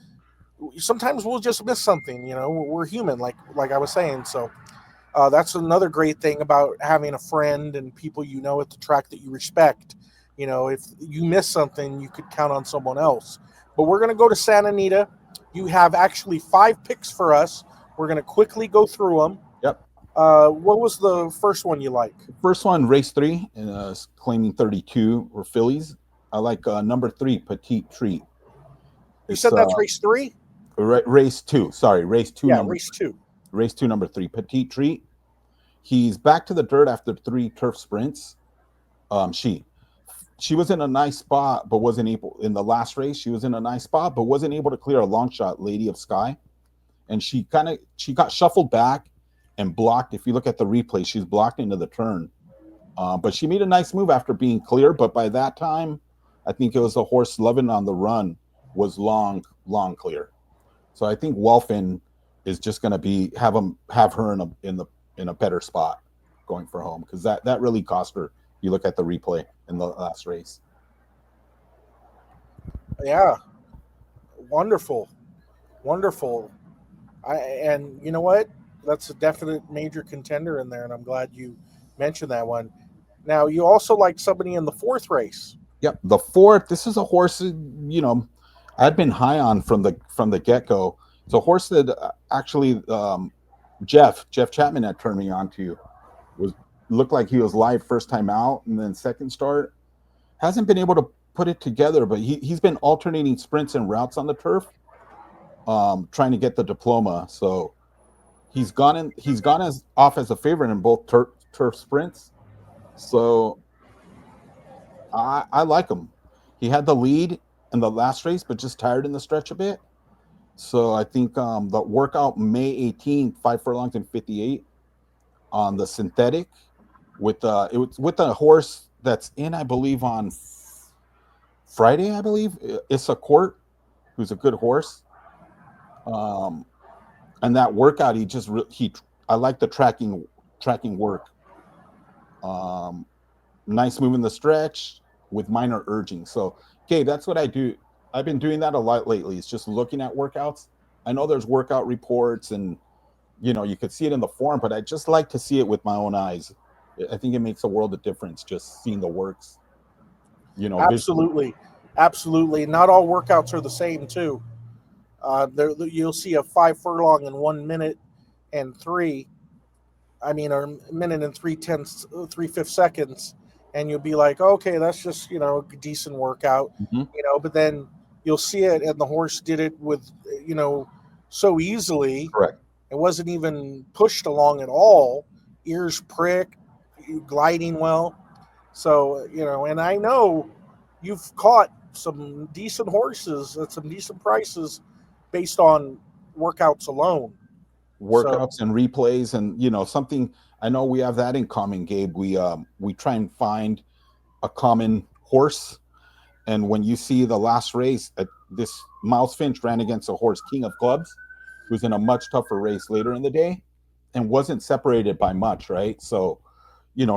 sometimes we'll just miss something, we're human, like I was saying. So that's another great thing about having a friend and people at the track that you respect. If you miss something, you could count on someone else. But we're going to go to Santa Anita. You have actually 5 picks for us. We're going to quickly go through them. Yep. What was the first one you like? First one, race 3, claiming 32 were fillies. I like number 3, Petite Treat. You said that's race 3? Race 2. Sorry, race 2. Yeah, race 2. Race 2, number 3, Petite Treat. He's back to the dirt after 3 turf sprints. She was in a nice spot, but wasn't able in the last race. She was in a nice spot, but wasn't able to clear a Longshot, Lady of Sky, and she got shuffled back and blocked. If you look at the replay, she's blocked into the turn, but she made a nice move after being clear. But by that time, I think it was the horse Lovin' on the Run was long clear. So I think Welfin is just going to have her in a better spot going for home, because that really cost her. You look at the replay in the last race. Yeah. Wonderful. And you know what? That's a definite major contender in there, and I'm glad you mentioned that one. Now, you also like somebody in the 4th race. Yep, the 4th. This is a horse, I'd been high on from the get-go. It's a horse that actually Jeff Chapman had turned me on to. Looked like he was live first time out, and then second start. Hasn't been able to put it together, but he's been alternating sprints and routes on the turf, trying to get the diploma. So he's gone off as a favorite in both turf sprints. So I like him. He had the lead in the last race, but just tired in the stretch a bit. So I think the workout May 18th, 5 furlongs and 58 on the synthetic with it was with a horse that's in, I believe, on Friday, I believe. It's a court who's a good horse. Um, and that workout, I like the tracking work. Um, nice move in the stretch with minor urging. So, okay, that's what I do. I've been doing that a lot lately. It's just looking at workouts. I know there's workout reports and you could see it in the form, but I just like to see it with my own eyes. I think it makes a world of difference just seeing the works, visually. Absolutely, absolutely. Not all workouts are the same too. There you'll see a 5 furlong in 1 minute and three. I mean, or a minute and 3/5 seconds, and you'll be like, okay, that's just a decent workout, Mhm. But then you'll see it, and the horse did it with so easily. Correct. It wasn't even pushed along at all. Ears prick, gliding well. So and I know you've caught some decent horses at some decent prices based on workouts alone. So Workouts and replays, and something. I know we have that in common, Gabe. We try and find a common horse. And when you see the last race, this Miles Finch ran against a horse, King of Clubs, who's in a much tougher race later in the day and wasn't separated by much, right? So,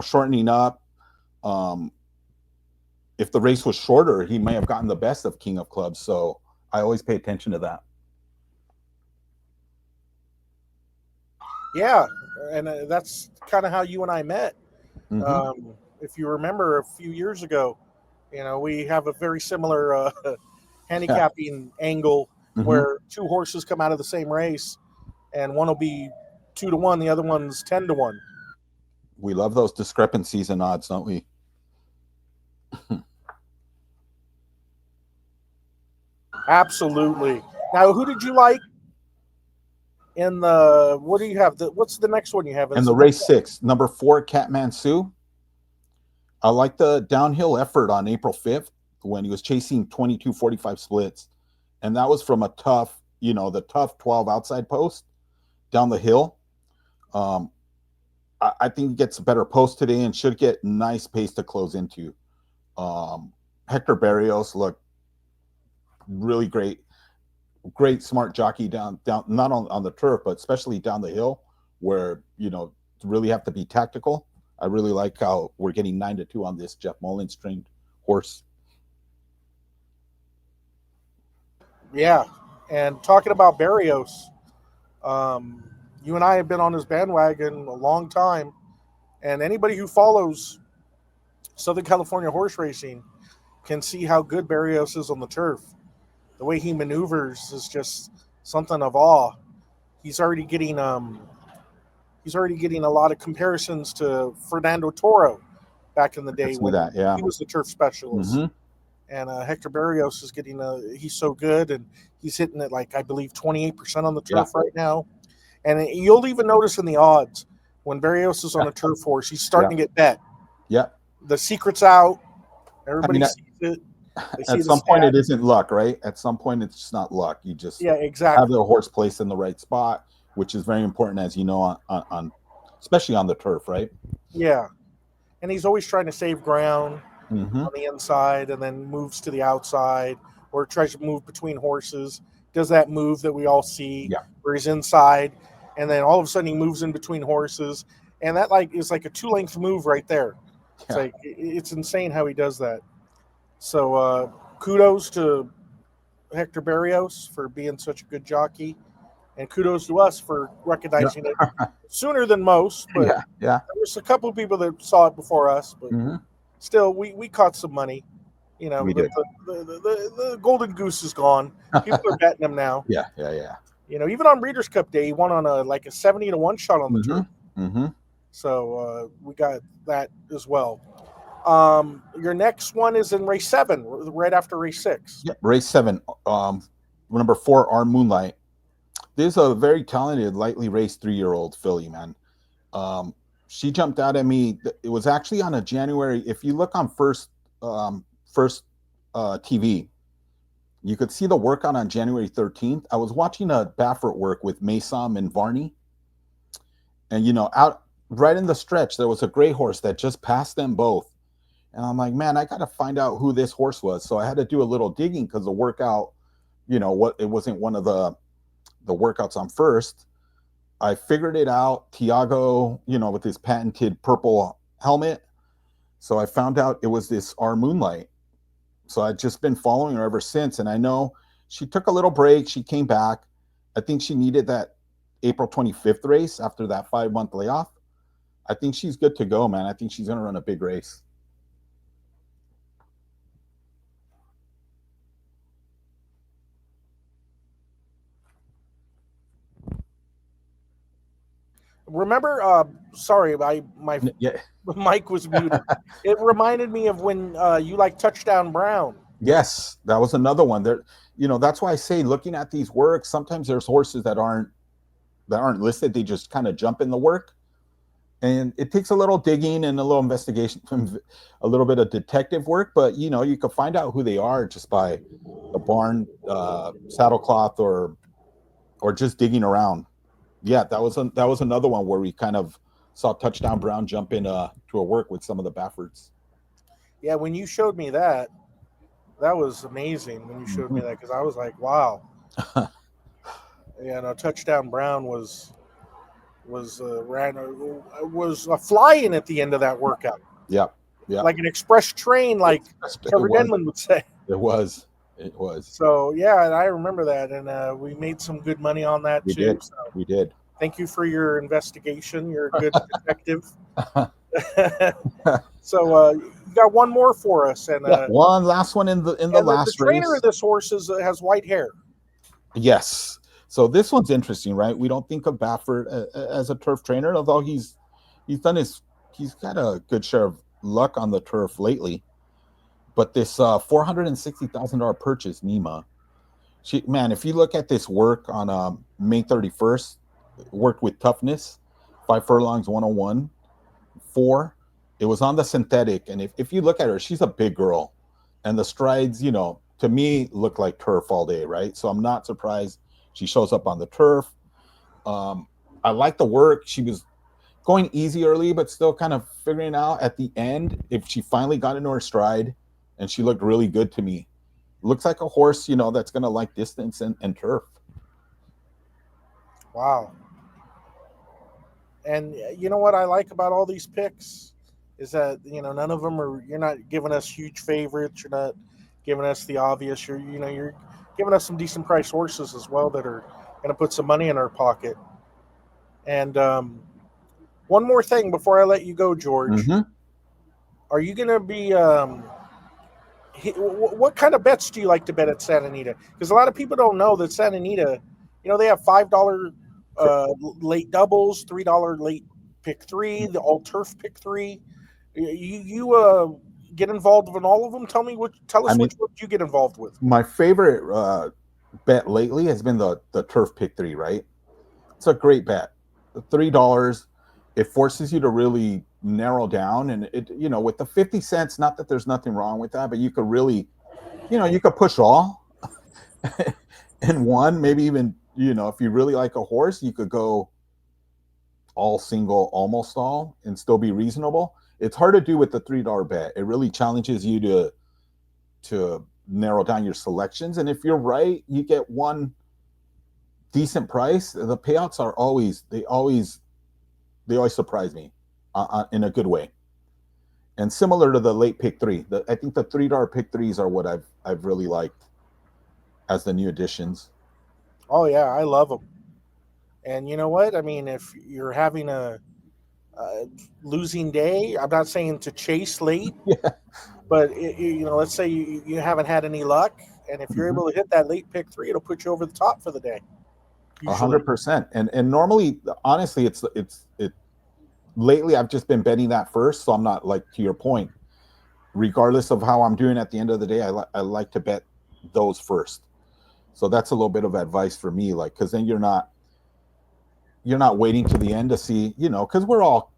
shortening up. Um, if the race was shorter, he may have gotten the best of King of Clubs. So I always pay attention to that. yeah, and that's kind of how you and I met. Mm-hmm. If you remember a few years ago, we have a very similar Yeah. handicapping angle Mm-hmm. where two horses come out of the same race, and one will be 2-1, the other one's 10-1. We love those discrepancies in odds, don't we? Absolutely. Now, who did you like in the? What do you have? What's the next one you have? And Is the the next race 6, number 4, Catman Sue. I like the downhill effort on April 5th when he was chasing 22:45 splits. And that was from a tough, the tough 12 outside post down the hill. Um, I think he gets a better post today and should get nice pace to close into. Hector Barrios looked really great, smart jockey down, not on the turf, but especially down the hill where, really have to be tactical. I really like how we're getting 9-2 on this Jeff Mullins trained horse. Yeah, and talking about Barrios, um, you and I have been on his bandwagon a long time, and anybody who follows Southern California horse racing can see how good Barrios is on the turf. The way he maneuvers is just something of awe. He's already getting a lot of comparisons to Fernando Toro back in the I can day see when that. Yeah. he was the turf specialist. Mm-hmm. And Hector Barrios is getting he's so good, and he's hitting it like I believe 28% on the Yeah. turf right now. And you'll even notice in the odds when Barrios is on a turf horse, he's starting to get bet. Yeah. The secret's out. I Everybody mean, sees it. They see at the some point, stat. it isn't luck, right? At some point, it's just not luck. You just Yeah, have exactly. the horse placed in the right spot, which is very important, as you know, on especially on the turf, right? Yeah, and he's always trying to save ground Mm-hmm. on the inside, and then moves to the outside, or tries to move between horses. Does that move that we all see, Yeah. where he's inside, and then all of a sudden he moves in between horses, and that is like a 2 length move right there. It's Yeah. like it's insane how he does that. So kudos to Hector Barrios for being such a good jockey, and kudos to us for recognizing it sooner than most. But Yeah. Yeah. there was a couple of people that saw it before us, but Mm-hmm. still, we caught some money. We But did. the golden goose is gone. People are betting him now. Yeah. Yeah. Yeah. Even on Breeders' Cup Day, he won on a 70-1 shot on the turf. Mm-hmm. Mm-hmm. So we got that as well. Your next one is in race 7, right after race 6. Yeah. Race 7. Number 4, Our Moonlight. This is a very talented, lightly raced 3-year-old filly, man. She jumped out at me. It was actually on a January. If you look on first first TV. You could see the workout on January 13th. I was watching a Baffert work with Mason and Varney, and out right in the stretch, there was a gray horse that just passed them both. And I'm like, man, I got to find out who this horse was. So I had to do a little digging because the workout, it wasn't one of the workouts on first. I figured it out. Tiago, with his patented purple helmet. So I found out it was this Our Moonlight. So I've just been following her ever since. And I know she took a little break. She came back. I think she needed that April 25th race after that 5-month layoff. I think she's good to go, man. I think she's going to run a big race. Remember, sorry, my mic was muted. It reminded me of when you like Touchdown Brown. Yes, that was another one. There, that's why I say looking at these works, sometimes there's horses that aren't listed. They just kind of jump in the work, and it takes a little digging and a little investigation, a little bit of detective work. But you can find out who they are just by the barn saddlecloth or just digging around. Yeah, that was another one where we kind of saw Touchdown Brown jump in to a work with some of the Bafferts. Yeah, when you showed me that was amazing. When you showed me that, because I was like, wow. Touchdown Brown was flying at the end of that workout. Yeah. Like an express train, like Trevor Denman would say. It was. So yeah, and I remember that, and we made some good money on that too. We did. Thank you for your investigation. You're a good detective. So you got one more for us, and one last one in the last race. The trainer of this horse has white hair. Yes. So this one's interesting, right? We don't think of Baffert as a turf trainer, although he's got a good share of luck on the turf lately. But this $460,000 purchase, Nima, if you look at this work on May 31st, worked with Toughness, 5 furlongs, 101, 4. It was on the synthetic, and if you look at her, she's a big girl, and the strides, to me, look like turf all day, right? So I'm not surprised she shows up on the turf. I like the work. She was going easy early, but still kind of figuring out at the end if she finally got into her stride, and she looked really good to me. Looks like a horse, that's going to like distance and turf. Wow. And you know what I like about all these picks is that, none of them you're not giving us huge favorites. You're not giving us the obvious. You're giving us some decent price horses as well that are going to put some money in our pocket. And one more thing before I let you go, George. Mm-hmm. Are you going to be what kind of bets do you like to bet at Santa Anita? Because a lot of people don't know that Santa Anita, they have $5 late doubles, $3 late pick 3, the all turf pick 3. You get involved in all of them. Tell us which one you get involved with. My favorite bet lately has been the turf pick 3. Right, it's a great bet. $3. It forces you to really narrow down, and it with the 50 cents. Not that there's nothing wrong with that, but you could really, you could push all in one. Maybe even if you really like a horse, you could go all single, almost all, and still be reasonable. It's hard to do with the $3 bet. It really challenges you to narrow down your selections. And if you're right, you get one decent price. The payouts are always surprise me in a good way. And similar to the late pick 3, I think the $3 pick 3s are what I've really liked as the new additions. Oh yeah, I love them. And you know what? I mean, if you're having a losing day, I'm not saying to chase late, but let's say you haven't had any luck, and if you're able to hit that late pick 3, it'll put you over the top for the day. 100%. And normally, honestly, it's lately I've just been betting that first, so I'm not, like, to your point, regardless of how I'm doing at the end of the day, I like to bet those first. So that's a little bit of advice for me, like, because then you're not waiting to the end to see, because we're all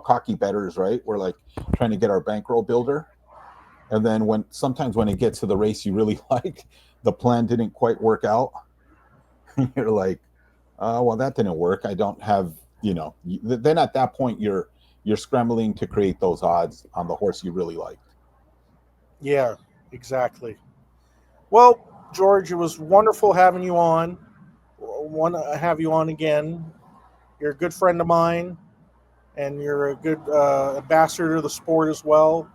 cocky bettors, right? We're like trying to get our bankroll builder. And then sometimes when it gets to the race you really like, the plan didn't quite work out. You're like, well, that didn't work. I don't have, then at that point you're scrambling to create those odds on the horse you really liked. Yeah, exactly. Well, George, it was wonderful having you on. Want to have you on again. You're a good friend of mine, and you're a good ambassador to the sport as well,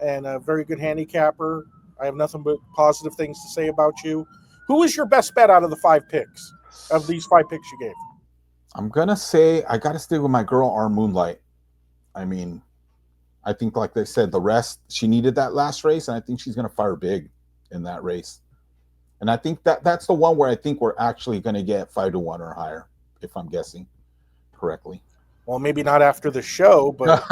and a very good handicapper. I have nothing but positive things to say about you. Who was your best bet out of the 5 picks, of these 5 picks you gave? I'm gonna say I gotta stick with my girl, our Moonlight. I mean, I think, like they said, the rest, she needed that last race, and I think she's gonna fire big in that race. And I think that's the one where I think we're actually gonna get 5-1 or higher, if I'm guessing correctly. Well, maybe not after the show, but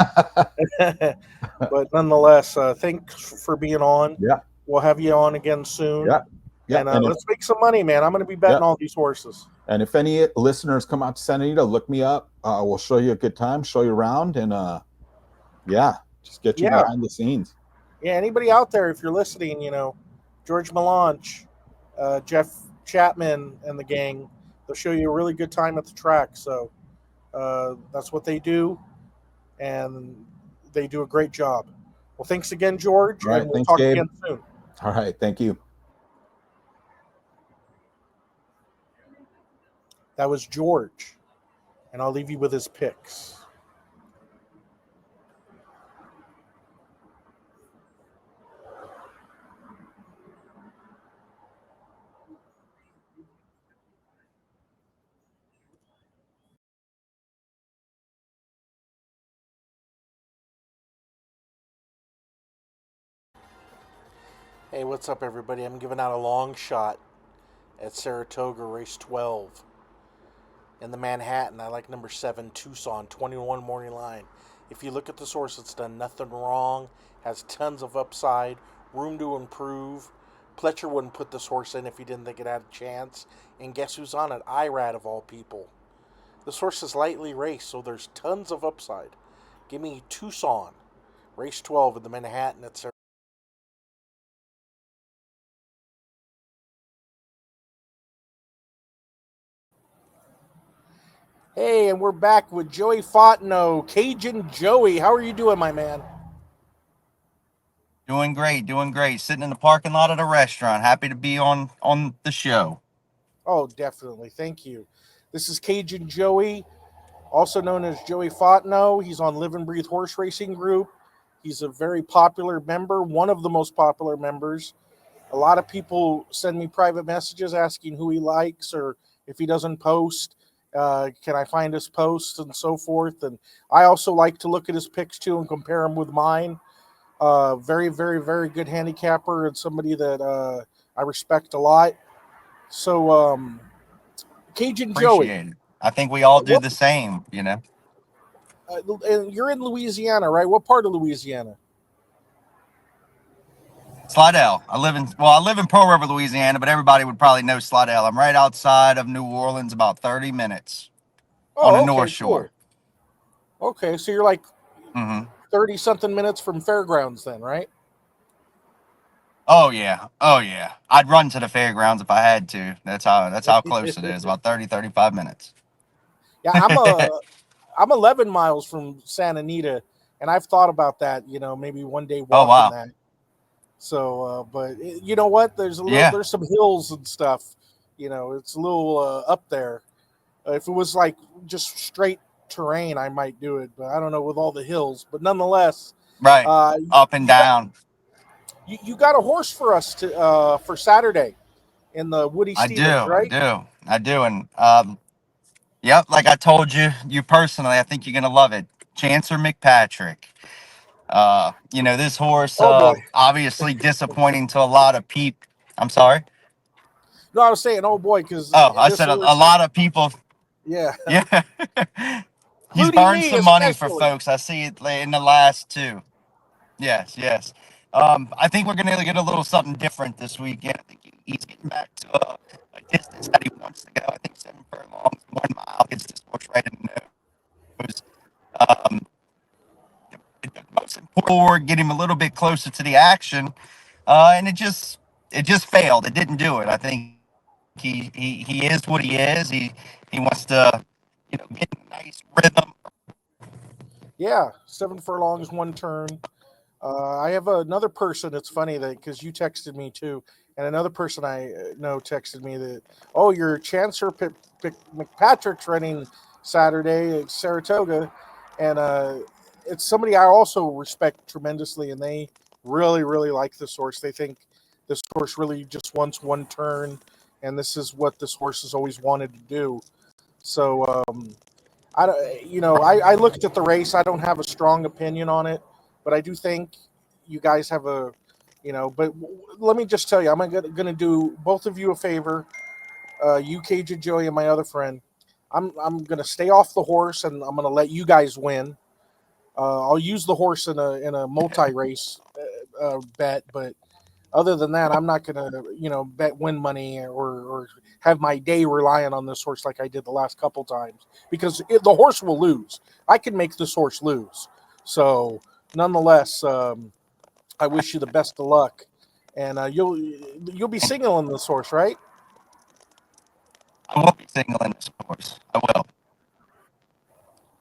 but nonetheless, thanks for being on. Yeah. We'll have you on again soon. Yeah. Yeah. And let's make some money, man. I'm going to be betting all these horses. And if any listeners come out to Santa Anita, look me up. We'll show you a good time, show you around, and just get you behind the scenes. Yeah, anybody out there, if you're listening, George Malanche, Jeff Chapman, and the gang, they'll show you a really good time at the track. So that's what they do, and they do a great job. Well, thanks again, George, all right, and we'll talk Gabe. again soon. All right, thank you. That was George, and I'll leave you with his picks. Hey, what's up, everybody? I'm giving out a long shot at Saratoga, race 12. In the Manhattan, I like number 7, Tucson, 21 morning line. If you look at this horse, it's done nothing wrong, has tons of upside, room to improve. Pletcher wouldn't put this horse in if he didn't think it had a chance. And guess who's on it? Irad, of all people. This horse is lightly raced, so there's tons of upside. Give me Tucson, race 12 in the Manhattan at Saratoga. Hey, and we're back with Joey Fontenot, Cajun Joey. How are you doing, my man? Doing great, doing great. Sitting in the parking lot at a restaurant. Happy to be on the show. Oh, definitely. Thank you. This is Cajun Joey, also known as Joey Fontenot. He's on Live and Breathe Horse Racing Group. He's a very popular member, one of the most popular members. A lot of people send me private messages asking who he likes or if he doesn't post. Can I find his posts and so forth? And I also like to look at his picks too and compare them with mine. Very, very, very good handicapper and somebody that I respect a lot. So, Cajun Joey. Appreciate it. I think we all do the same, and you're in Louisiana, right? What part of Louisiana? Slidell. I live in Pearl River, Louisiana, but everybody would probably know Slidell. I'm right outside of New Orleans, about 30 minutes on the North Shore. Cool. Okay, so you're like 30-something minutes from Fairgrounds then, right? Oh yeah. I'd run to the fairgrounds if I had to. That's how close it is. About 30, 35 minutes. Yeah, I'm 11 miles from Santa Anita, and I've thought about that. Maybe one day walking that. So, but you know what? There's some hills and stuff. It's a little up there. If it was like just straight terrain, I might do it, but I don't know with all the hills. But nonetheless, right, up and down. You got a horse for us for Saturday in the Woody Stevens, right? I do, and yep, like I told you personally, I think you're gonna love it. Chancer McPatrick. This horse obviously disappointing to a lot of people. I'm sorry. No, I was saying, oh boy, because I said a lot of people. Yeah. He's burned some money for folks. I see it in the last two. Yes. I think we're gonna get a little something different this weekend. I think he's getting back to a distance that he wants to go. I think 7 furlongs, 1 mile gets this horse right in the nose. The most important forward, get him a little bit closer to the action, and it just failed. It didn't do it. I think he is what he is. He wants to, get a nice rhythm. Yeah, 7 furlongs, 1 turn. I have another person. It's funny that because you texted me too, and another person I know texted me that, oh, your Chancer McPatrick's running Saturday at Saratoga, and it's somebody I also respect tremendously, and they really, really like this horse. They think this horse really just wants 1 turn, and this is what this horse has always wanted to do. So I looked at the race. I don't have a strong opinion on it, but I do think you guys have a, but let me just tell you, I'm going to do both of you a favor, you, Cinjun Joey, and my other friend. I'm going to stay off the horse, and I'm going to let you guys win. I'll use the horse in a multi-race bet, but other than that, I'm not going to, bet win money or have my day relying on this horse like I did the last couple times, because the horse will lose. I can make this horse lose. So nonetheless, I wish you the best of luck, and you'll be signaling this horse, right? I won't be signaling this horse. I will.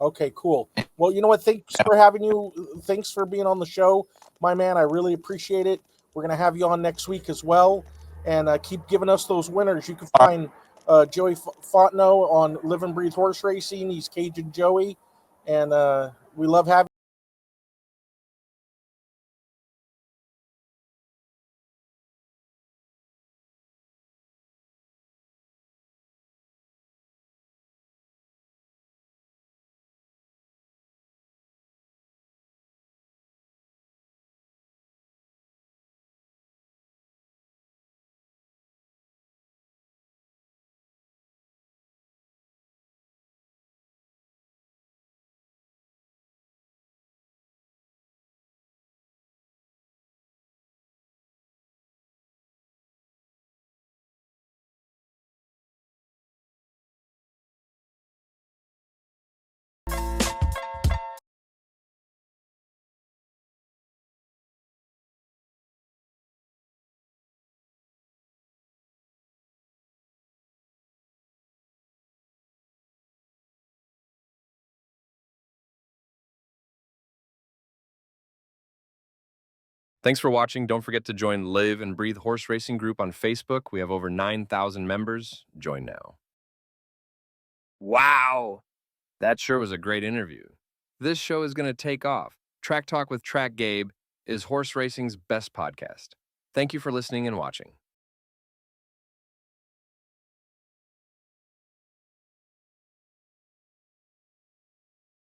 Okay, cool. Well, you know what? Thanks for having you. Thanks for being on the show, my man. I really appreciate it. We're going to have you on next week as well. And keep giving us those winners. You can find Joey Fontenot on Live and Breathe Horse Racing. He's Cinjun Joey. And we love having Thanks for watching. Don't forget to join Live and Breathe Horse Racing Group on Facebook. We have over 9,000 members. Join now. Wow! That sure was a great interview. This show is going to take off. Track Talk with Trackgabe is horse racing's best podcast. Thank you for listening and watching.